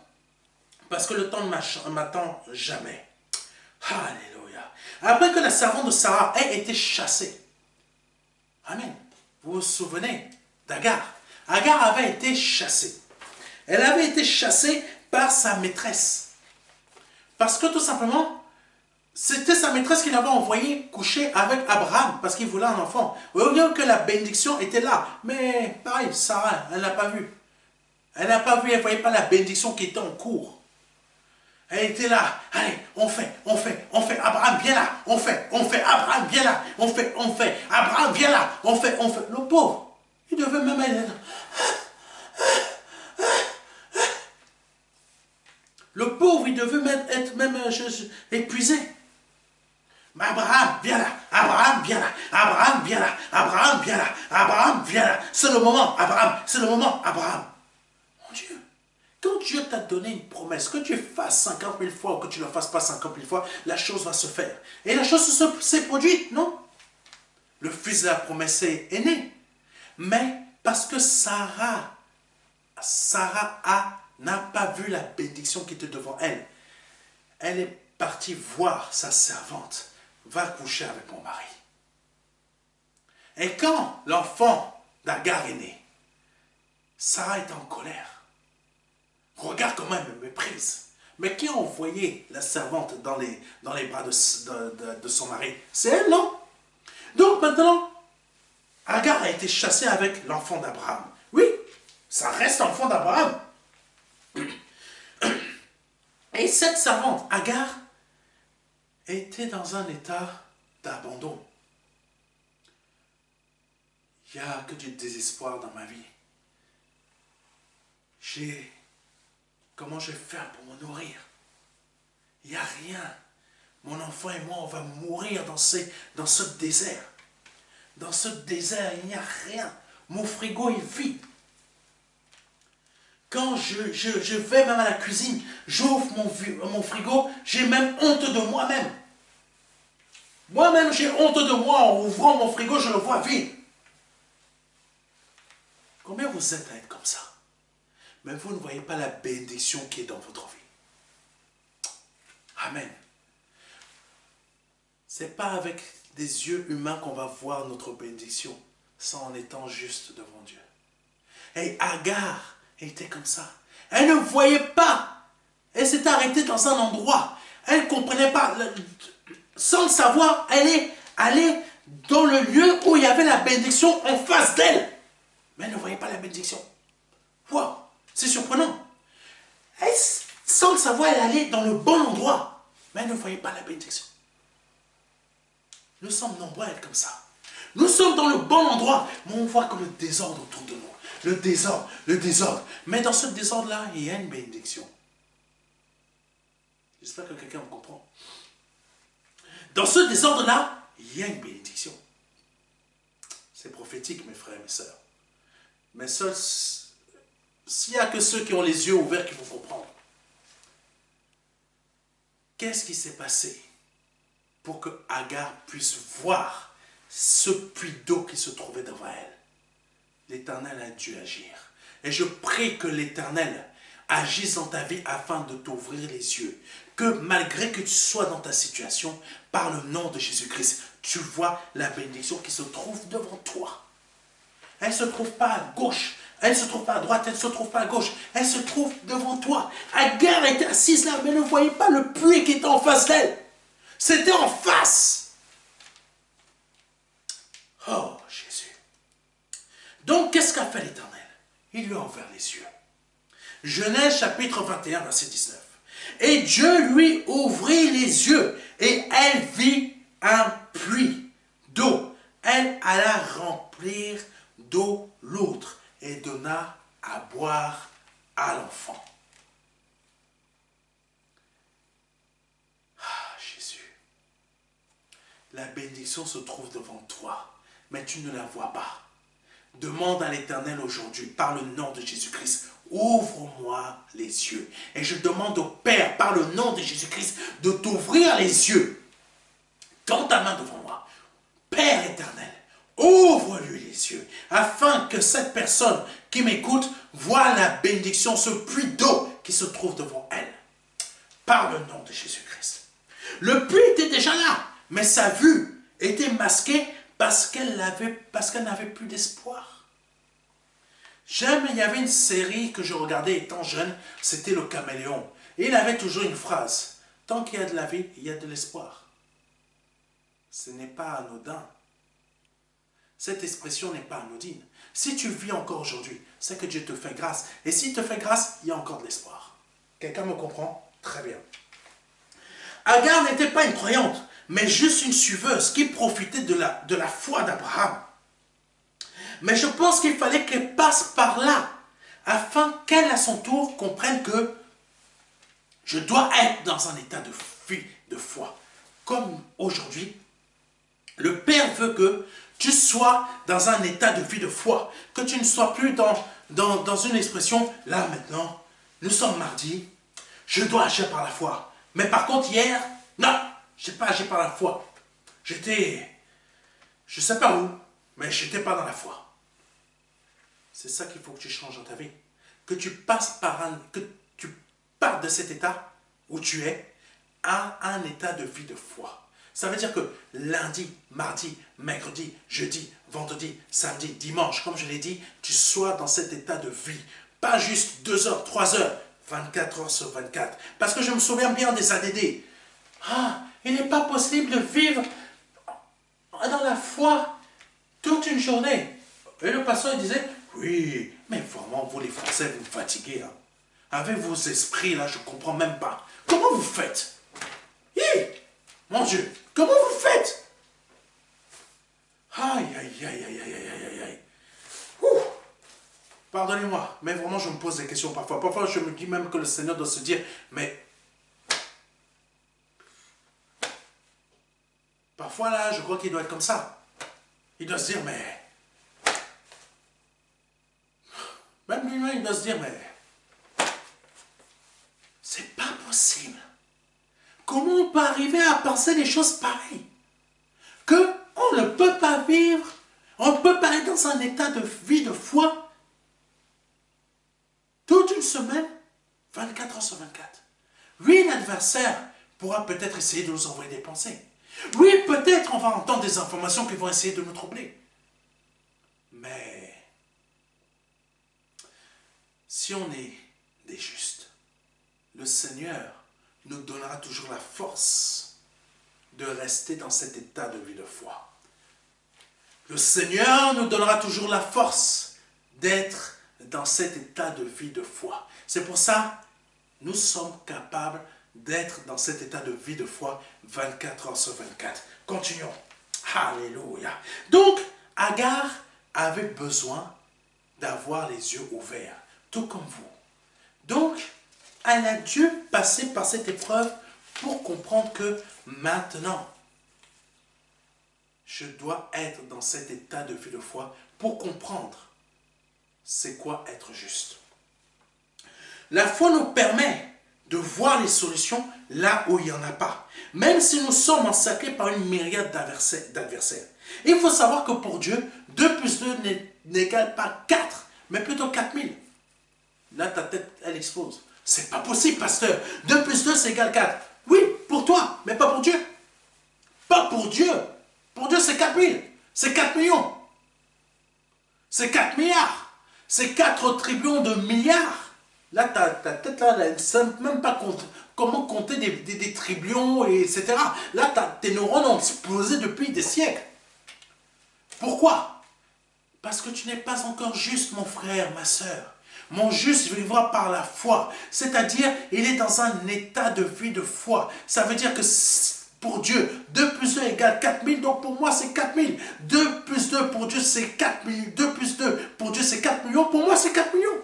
Parce que le temps ne m'attend jamais. Alléluia. Après que la servante de Sarah ait été chassée. Amen. Vous vous souvenez d'Agar? Agar avait été chassée. Elle avait été chassée par sa maîtresse. Parce que tout simplement, c'était sa maîtresse qui l'avait envoyée coucher avec Abraham parce qu'il voulait un enfant. Au lieu que la bénédiction était là. Mais pareil, Sarah, elle n'a pas vu. Elle n'a pas vu, elle ne voyait pas la bénédiction qui était en cours. Elle était là, allez, on fait, Abraham, viens là, on fait, Abraham, viens là, on fait, Abraham, viens là, on fait. Le pauvre, il devait même être... Le pauvre, il devait même être épuisé. Mais Abraham, viens là, Abraham, viens là, Abraham, viens là, Abraham, viens là, Abraham, viens là. C'est le moment, Abraham, c'est le moment, Abraham. Mon Dieu. Quand Dieu t'a donné une promesse, que tu fasses 50 000 fois ou que tu ne la fasses pas 50 000 fois, la chose va se faire. Et la chose s'est produite, non? Le fils de la promesse est né. Mais parce que Sarah n'a pas vu la bénédiction qui était devant elle. Elle est partie voir sa servante. Va coucher avec mon mari. Et quand l'enfant d'Agar est né, Sarah est en colère. Regarde comment elle me méprise. Mais qui a envoyé la servante dans les bras de son mari? C'est elle, non? Donc maintenant, Agar a été chassée avec l'enfant d'Abraham. Oui, ça reste l'enfant d'Abraham. Et cette servante, Agar, était dans un état d'abandon. Il n'y a que du désespoir dans ma vie. Comment je vais faire pour me nourrir? Il n'y a rien. Mon enfant et moi, on va mourir dans ce désert. Dans ce désert, il n'y a rien. Mon frigo est vide. Quand je vais même à la cuisine, j'ouvre mon frigo, j'ai même honte de moi-même. Moi-même, j'ai honte de moi en ouvrant mon frigo, je le vois vide. Combien vous êtes à être comme ça? Mais vous ne voyez pas la bénédiction qui est dans votre vie. Amen. Ce n'est pas avec des yeux humains qu'on va voir notre bénédiction, c'est en étant juste devant Dieu. Et Agar était comme ça. Elle ne voyait pas. Elle s'est arrêtée dans un endroit. Elle ne comprenait pas. Sans le savoir, elle est allée dans le lieu où il y avait la bénédiction en face d'elle. Mais elle ne voyait pas la bénédiction. Wow, c'est surprenant. Elle, sans le savoir, elle allait dans le bon endroit. Mais elle ne voyait pas la bénédiction. Nous sommes nombreux à être comme ça. Nous sommes dans le bon endroit, mais on voit comme le désordre autour de nous. Le désordre, le désordre. Mais dans ce désordre-là, il y a une bénédiction. J'espère que quelqu'un me comprend. Dans ce désordre-là, il y a une bénédiction. C'est prophétique, mes frères et mes sœurs. Mais seul, s'il n'y a que ceux qui ont les yeux ouverts qui vont comprendre. Qu'est-ce qui s'est passé pour que Agar puisse voir ce puits d'eau qui se trouvait devant elle? L'Éternel a dû agir. Et je prie que l'Éternel agisse dans ta vie afin de t'ouvrir les yeux. Que malgré que tu sois dans ta situation, par le nom de Jésus-Christ, tu vois la bénédiction qui se trouve devant toi. Elle ne se trouve pas à gauche, elle ne se trouve pas à droite, elle ne se trouve pas à gauche, elle se trouve devant toi. Agar était assise là, mais ne voyait pas le puits qui était en face d'elle. C'était en face. Oh Jésus. Donc qu'est-ce qu'a fait l'Éternel? Il lui a ouvert les yeux. Genèse chapitre 21, verset 19. Et Dieu lui ouvrit les yeux, et elle vit un puits d'eau. Elle alla remplir d'eau l'autre, et donna à boire à l'enfant. Ah, Jésus. La bénédiction se trouve devant toi, mais tu ne la vois pas. Demande à l'Éternel aujourd'hui, par le nom de Jésus-Christ, ouvre-moi les yeux. Et je demande au Père, par le nom de Jésus-Christ, de t'ouvrir les yeux. Tends ta main devant moi. Père éternel, ouvre-lui les yeux, afin que cette personne qui m'écoute voie la bénédiction, ce puits d'eau qui se trouve devant elle. Par le nom de Jésus-Christ. Le puits était déjà là, mais sa vue était masquée parce qu'elle n'avait plus d'espoir. Il y avait une série que je regardais étant jeune, c'était Le Caméléon. Et il avait toujours une phrase, tant qu'il y a de la vie, il y a de l'espoir. Ce n'est pas anodin. Cette expression n'est pas anodine. Si tu vis encore aujourd'hui, c'est que Dieu te fait grâce. Et s'il te fait grâce, il y a encore de l'espoir. Quelqu'un me comprend? Très bien. Agar n'était pas une croyante, mais juste une suiveuse qui profitait de la foi d'Abraham. Mais je pense qu'il fallait qu'elle passe par là, afin qu'elle, à son tour, comprenne que je dois être dans un état de vie, de foi. Comme aujourd'hui, le Père veut que tu sois dans un état de vie de foi, que tu ne sois plus dans une expression, là maintenant, nous sommes mardi, je dois agir par la foi. Mais par contre, hier, non, je n'ai pas agi par la foi. J'étais, je ne sais pas où, mais je n'étais pas dans la foi. C'est ça qu'il faut que tu changes dans ta vie. Que tu passes que tu partes de cet état où tu es à un état de vie de foi. Ça veut dire que lundi, mardi, mercredi, jeudi, vendredi, samedi, dimanche, comme je l'ai dit, tu sois dans cet état de vie. Pas juste 2 heures, 3 heures, 24 heures sur 24. Parce que je me souviens bien des ADD. Ah, il n'est pas possible de vivre dans la foi toute une journée. Et le pasteur disait, oui, mais vraiment, vous les Français, vous me fatiguez. Hein. Avec vos esprits, là, je ne comprends même pas. Comment vous faites? Mon Dieu, comment vous faites? Aïe, aïe, aïe, aïe, aïe, aïe, aïe, aïe. Pardonnez-moi, mais vraiment, je me pose des questions parfois. Parfois, je me dis même que le Seigneur doit se dire, mais... Parfois, là, je crois qu'il doit être comme ça. Il doit se dire, mais... Même lui-même, il doit se dire, mais... possible? Comment on peut arriver à penser des choses pareilles? Que on ne peut pas vivre, on ne peut pas être dans un état de vie de foi toute une semaine, 24 heures sur 24. Oui, l'adversaire pourra peut-être essayer de nous envoyer des pensées. Oui, peut-être on va entendre des informations qui vont essayer de nous troubler. Mais si on est des justes, le Seigneur nous donnera toujours la force de rester dans cet état de vie de foi. Le Seigneur nous donnera toujours la force d'être dans cet état de vie de foi. C'est pour ça que nous sommes capables d'être dans cet état de vie de foi 24 heures sur 24. Continuons. Alléluia. Donc, Agar avait besoin d'avoir les yeux ouverts, tout comme vous. Donc, elle a dû passer par cette épreuve pour comprendre que maintenant, je dois être dans cet état de vie de foi pour comprendre c'est quoi être juste. La foi nous permet de voir les solutions là où il n'y en a pas, même si nous sommes encerclés par une myriade d'adversaires. Il faut savoir que pour Dieu, 2 plus 2 n'égale pas 4, mais plutôt 4000. Là, ta tête, elle explose. C'est pas possible, pasteur. 2 plus 2, c'est égal 4. Oui, pour toi, mais pas pour Dieu. Pas pour Dieu. Pour Dieu, c'est 4000. C'est 4 millions. C'est 4 milliards. C'est 4 trillions de milliards. Là, ta tête, là, elle ne sait même pas comment compter des trillions, etc. Là, tes neurones ont explosé depuis des siècles. Pourquoi? Parce que tu n'es pas encore juste, mon frère, ma soeur. Mon juste vivra par la foi. C'est-à-dire, il est dans un état de vie de foi. Ça veut dire que pour Dieu, 2 plus 2 égale 4000, donc pour moi c'est 4000. 2 plus 2 pour Dieu c'est 4000. 2 plus 2 pour Dieu c'est 4 millions, pour moi c'est 4 millions.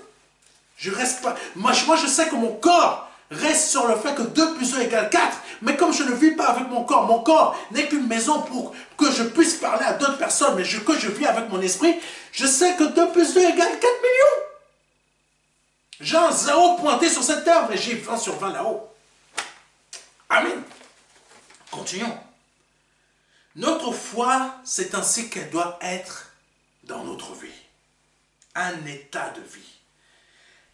Je reste pas. Moi je sais que mon corps reste sur le fait que 2 plus 2 égale 4, mais comme je ne vis pas avec mon corps n'est qu'une maison pour que je puisse parler à d'autres personnes, mais que je vis avec mon esprit, je sais que 2 plus 2 égale 4 millions. J'ai un 0 pointé sur cette terre, mais j'ai 20 sur 20 là-haut. Amen. Continuons. Notre foi, c'est ainsi qu'elle doit être dans notre vie. Un état de vie.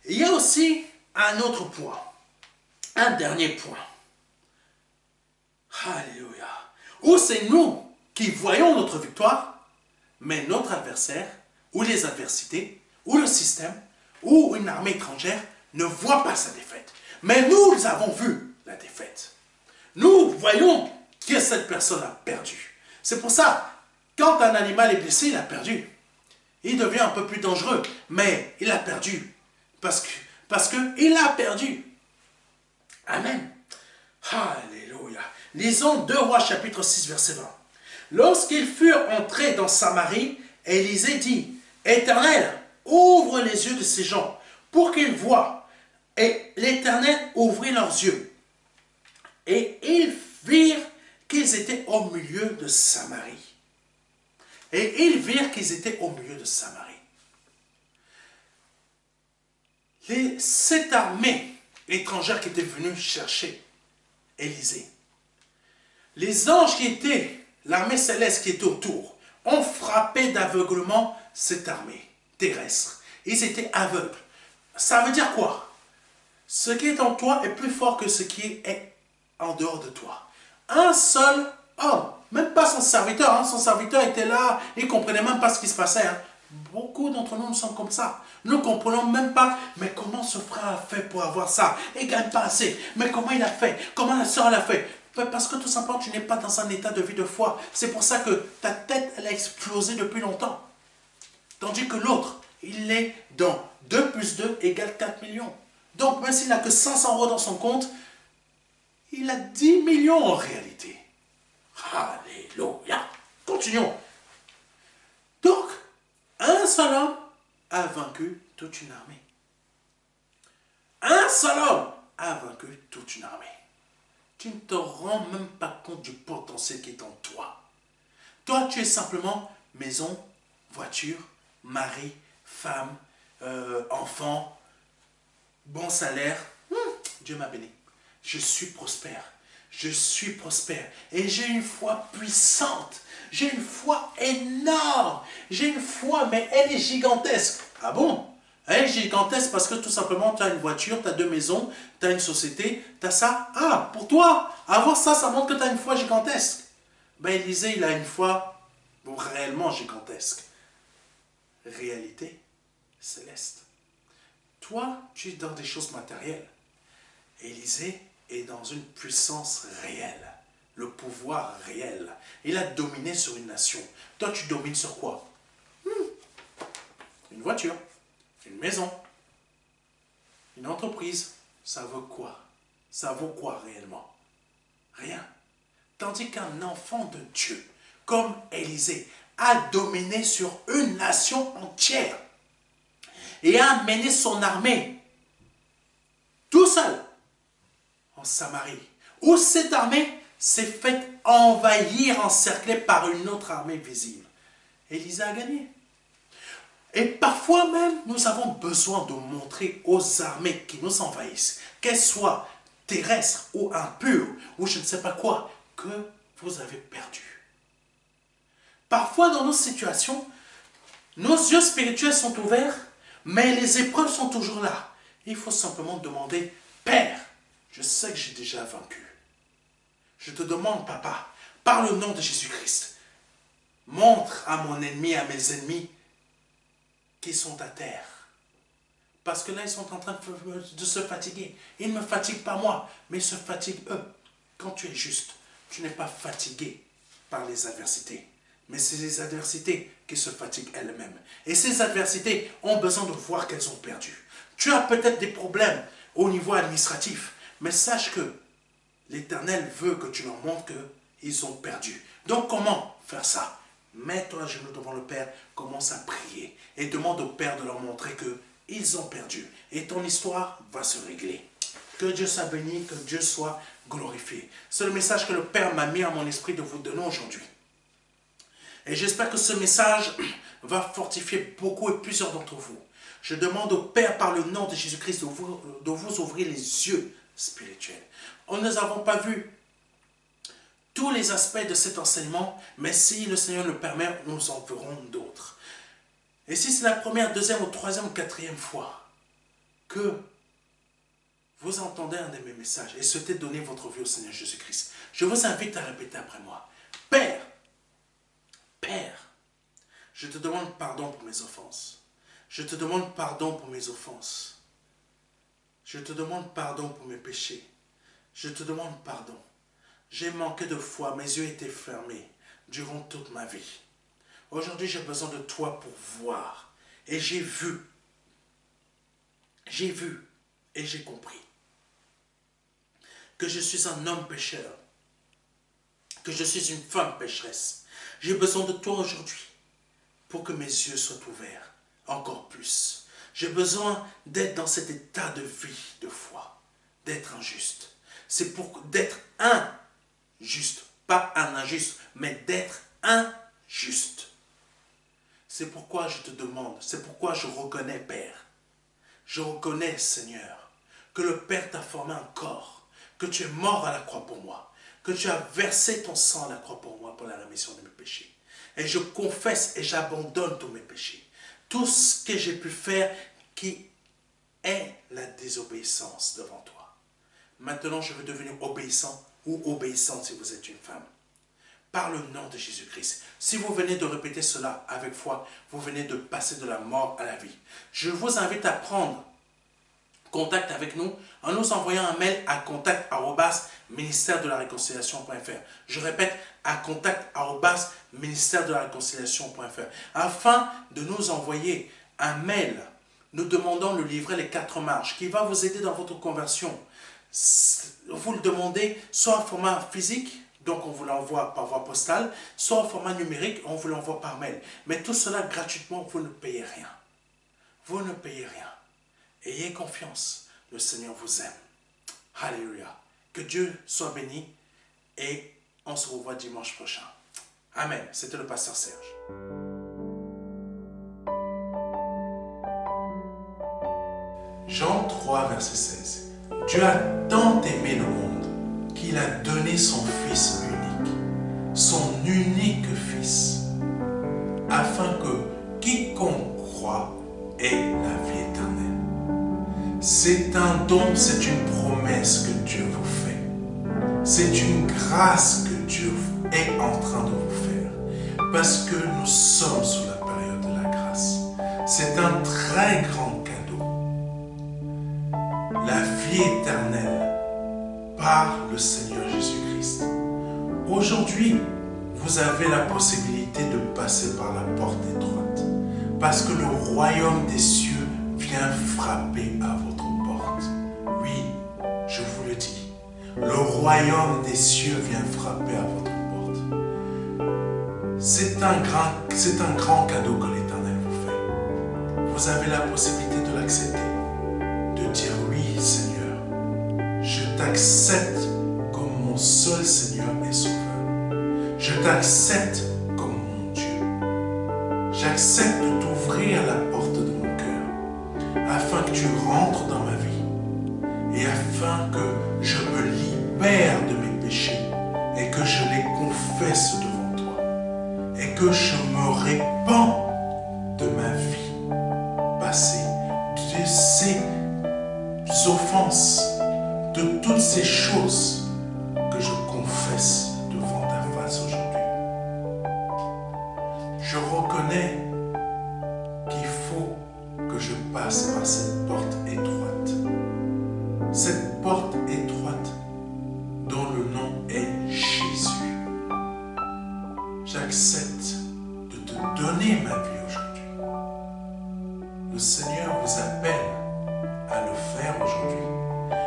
Il y a aussi un autre point. Un dernier point. Alléluia. Où c'est nous qui voyons notre victoire, mais notre adversaire, ou les adversités, ou le système, ou une armée étrangère ne voit pas sa défaite. Mais nous avons vu la défaite. Nous voyons que cette personne a perdu. C'est pour ça, quand un animal est blessé, il a perdu. Il devient un peu plus dangereux, mais il a perdu. Parce qu'il a perdu. Amen. Alléluia. Lisons 2 Rois chapitre 6 verset 20. Lorsqu'ils furent entrés dans Samarie, Élisée dit, Éternel, ouvre les yeux de ces gens pour qu'ils voient. Et l'Éternel ouvrit leurs yeux. Et ils virent qu'ils étaient au milieu de Samarie. Et ils virent qu'ils étaient au milieu de Samarie. Cette armée étrangère qui était venue chercher Élisée, les anges qui étaient, l'armée céleste qui était autour, ont frappé d'aveuglement cette armée terrestre. Ils étaient aveugles. Ça veut dire quoi? Ce qui est en toi est plus fort que ce qui est en dehors de toi. Un seul homme, même pas son serviteur, hein, son serviteur était là, il ne comprenait même pas ce qui se passait. Hein. Beaucoup d'entre nous sommes comme ça. Nous ne comprenons même pas, mais comment ce frère a fait pour avoir ça? Il ne gagne pas assez. Mais comment il a fait? Comment la soeur l'a fait? Parce que tout simplement, tu n'es pas dans un état de vie de foi. C'est pour ça que ta tête, elle a explosé depuis longtemps. Tandis que l'autre, il est dans 2 plus 2 égale 4 millions. Donc, même s'il n'a que 500 € dans son compte, il a 10 millions en réalité. Alléluia. Continuons. Donc, un seul homme a vaincu toute une armée. Un seul homme a vaincu toute une armée. Tu ne te rends même pas compte du potentiel qui est en toi. Toi, tu es simplement maison, voiture, mari, femme, enfant, bon salaire. Dieu m'a béni. je suis prospère. Je suis prospère. Et j'ai une foi puissante. J'ai une foi énorme. J'ai une foi, mais elle est gigantesque. Ah bon? Elle est gigantesque parce que tout simplement, tu as une voiture, tu as 2 maisons, tu as une société, tu as ça. Ah, pour toi, avoir ça, ça montre que tu as une foi gigantesque. Ben, Élisée, il a une foi réellement gigantesque. Réalité céleste. Toi, tu es dans des choses matérielles. Élisée est dans une puissance réelle, le pouvoir réel. Il a dominé sur une nation. Toi, tu domines sur quoi? Une voiture, une maison, une entreprise. Ça vaut quoi? Ça vaut quoi réellement? Rien. Tandis qu'un enfant de Dieu, comme Élisée, a dominé sur une nation entière et a mené son armée tout seul en Samarie, où cette armée s'est faite envahir, encerclée par une autre armée visible. Élisée a gagné. Et parfois même, nous avons besoin de montrer aux armées qui nous envahissent, qu'elles soient terrestres ou impures, ou je ne sais pas quoi, que vous avez perdu. Parfois dans nos situations, nos yeux spirituels sont ouverts, mais les épreuves sont toujours là. Il faut simplement demander, Père, je sais que j'ai déjà vaincu. Je te demande, Papa, par le nom de Jésus-Christ, montre à mon ennemi, à mes ennemis, qu'ils sont à terre. Parce que là, ils sont en train de se fatiguer. Ils ne me fatiguent pas moi, mais ils se fatiguent eux. Quand tu es juste, tu n'es pas fatigué par les adversités. Mais c'est les adversités qui se fatiguent elles-mêmes. Et ces adversités ont besoin de voir qu'elles ont perdu. Tu as peut-être des problèmes au niveau administratif, mais sache que l'Éternel veut que tu leur montres qu'ils ont perdu. Donc comment faire ça? Mets-toi à genoux devant le Père, commence à prier et demande au Père de leur montrer qu'ils ont perdu. Et ton histoire va se régler. Que Dieu soit béni, que Dieu soit glorifié. C'est le message que le Père m'a mis à mon esprit de vous donner aujourd'hui. Et j'espère que ce message va fortifier beaucoup et plusieurs d'entre vous. Je demande au Père par le nom de Jésus-Christ de vous ouvrir les yeux spirituels. Nous n'avons pas vu tous les aspects de cet enseignement, mais si le Seigneur le permet, nous en verrons d'autres. Et si c'est la première, deuxième ou troisième ou quatrième fois que vous entendez un de mes messages et souhaitez donner votre vie au Seigneur Jésus-Christ, je vous invite à répéter après moi. Père, Père, je te demande pardon pour mes offenses. Je te demande pardon pour mes offenses. Je te demande pardon pour mes péchés. Je te demande pardon. J'ai manqué de foi, mes yeux étaient fermés durant toute ma vie. Aujourd'hui, j'ai besoin de toi pour voir. Et j'ai vu et j'ai compris que je suis un homme pécheur, que je suis une femme pécheresse. J'ai besoin de toi aujourd'hui pour que mes yeux soient ouverts encore plus. J'ai besoin d'être dans cet état de vie, de foi, d'être injuste. C'est pour d'être injuste, pas un injuste, mais d'être injuste. C'est pourquoi je te demande, c'est pourquoi je reconnais, Père. Je reconnais, Seigneur, que le Père t'a formé un corps, que tu es mort à la croix pour moi, que tu as versé ton sang à la croix pour moi, pour la rémission de mes péchés. Et je confesse et j'abandonne tous mes péchés. Tout ce que j'ai pu faire qui est la désobéissance devant toi. Maintenant, je veux devenir obéissant ou obéissante si vous êtes une femme. Par le nom de Jésus-Christ. Si vous venez de répéter cela avec foi, vous venez de passer de la mort à la vie. Je vous invite à prendre contact avec nous en nous envoyant un mail à contact@ministère-de-la-réconciliation.fr. Je répète, à contact@ministère-de-la-réconciliation.fr afin de nous envoyer un mail nous demandant le livret Les 4 marches qui va vous aider dans votre conversion. Vous le demandez soit en format physique, donc on vous l'envoie par voie postale, soit en format numérique, on vous l'envoie par mail. Mais tout cela gratuitement, vous ne payez rien. Vous ne payez rien. Ayez confiance, le Seigneur vous aime. Alléluia. Que Dieu soit béni et on se revoit dimanche prochain. Amen. C'était le pasteur Serge. Jean 3, verset 16. Dieu a tant aimé le monde qu'il a donné son Fils unique, son unique Fils, afin que quiconque croit ait la vie éternelle. C'est un don, c'est une promesse que Dieu vous fait. C'est une grâce que Dieu est en train de vous faire. Parce que nous sommes sous la période de la grâce. C'est un très grand cadeau. La vie éternelle par le Seigneur Jésus-Christ. Aujourd'hui, vous avez la possibilité de passer par la porte étroite. Parce que le royaume des cieux vient frapper à votre porte. Oui, je vous le dis. Le royaume des cieux vient frapper à votre porte. C'est un grand cadeau que l'Éternel vous fait. Vous avez la possibilité de l'accepter. De dire oui, Seigneur, je t'accepte comme mon seul Seigneur et Sauveur. Je t'accepte comme mon Dieu. J'accepte de t'ouvrir la porte de mon cœur afin que tu rentres dans ma vie et afin que je me libère de mes péchés et que je les confesse devant toi et que je me répands de ma vie passée, de ces offenses, de toutes ces choses que je confesse devant ta face aujourd'hui. Je reconnais qu'il faut que je passe par cette porte étroite. Cette porte étroite dont le nom est Jésus. J'accepte de te donner ma vie aujourd'hui. Le Seigneur vous appelle à le faire aujourd'hui,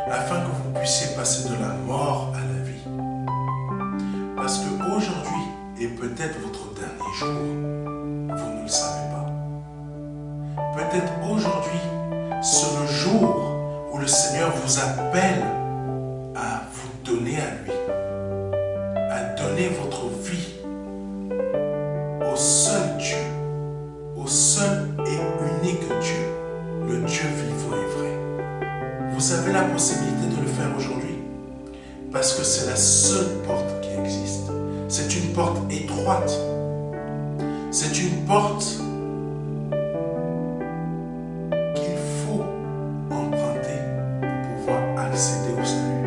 afin que vous puissiez passer de la mort à la vie. Parce qu'aujourd'hui est peut-être votre dernier jour, vous ne le savez pas. Peut-être aujourd'hui, c'est le jour où le Seigneur vous appelle à vous donner à lui, à donner votre vie au seul Dieu, au seul et unique Dieu, le Dieu vivant et vrai. Vous avez la possibilité de le faire aujourd'hui parce que c'est la seule porte qui existe. C'est une porte étroite. C'est une porte qu'il faut emprunter pour pouvoir accéder au salut.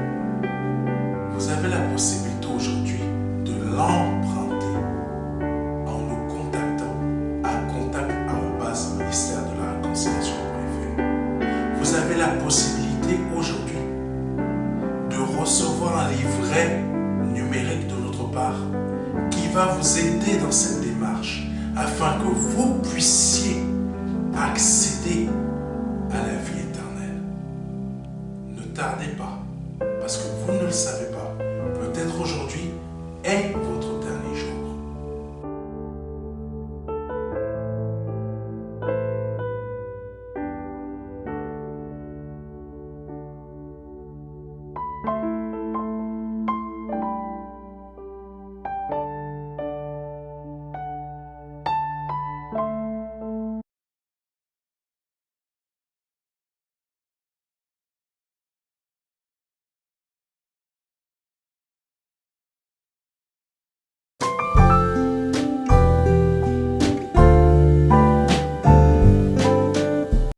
Vous avez la possibilité aujourd'hui de l'emprunter en nous contactant à contact@ministère de la réconciliation.fr. Vous avez la possibilité aujourd'hui de recevoir un livret numérique de notre part qui va vous aider dans cette démarche afin que vous puissiez accéder à la vie éternelle. Ne tardez pas, parce que vous ne le savez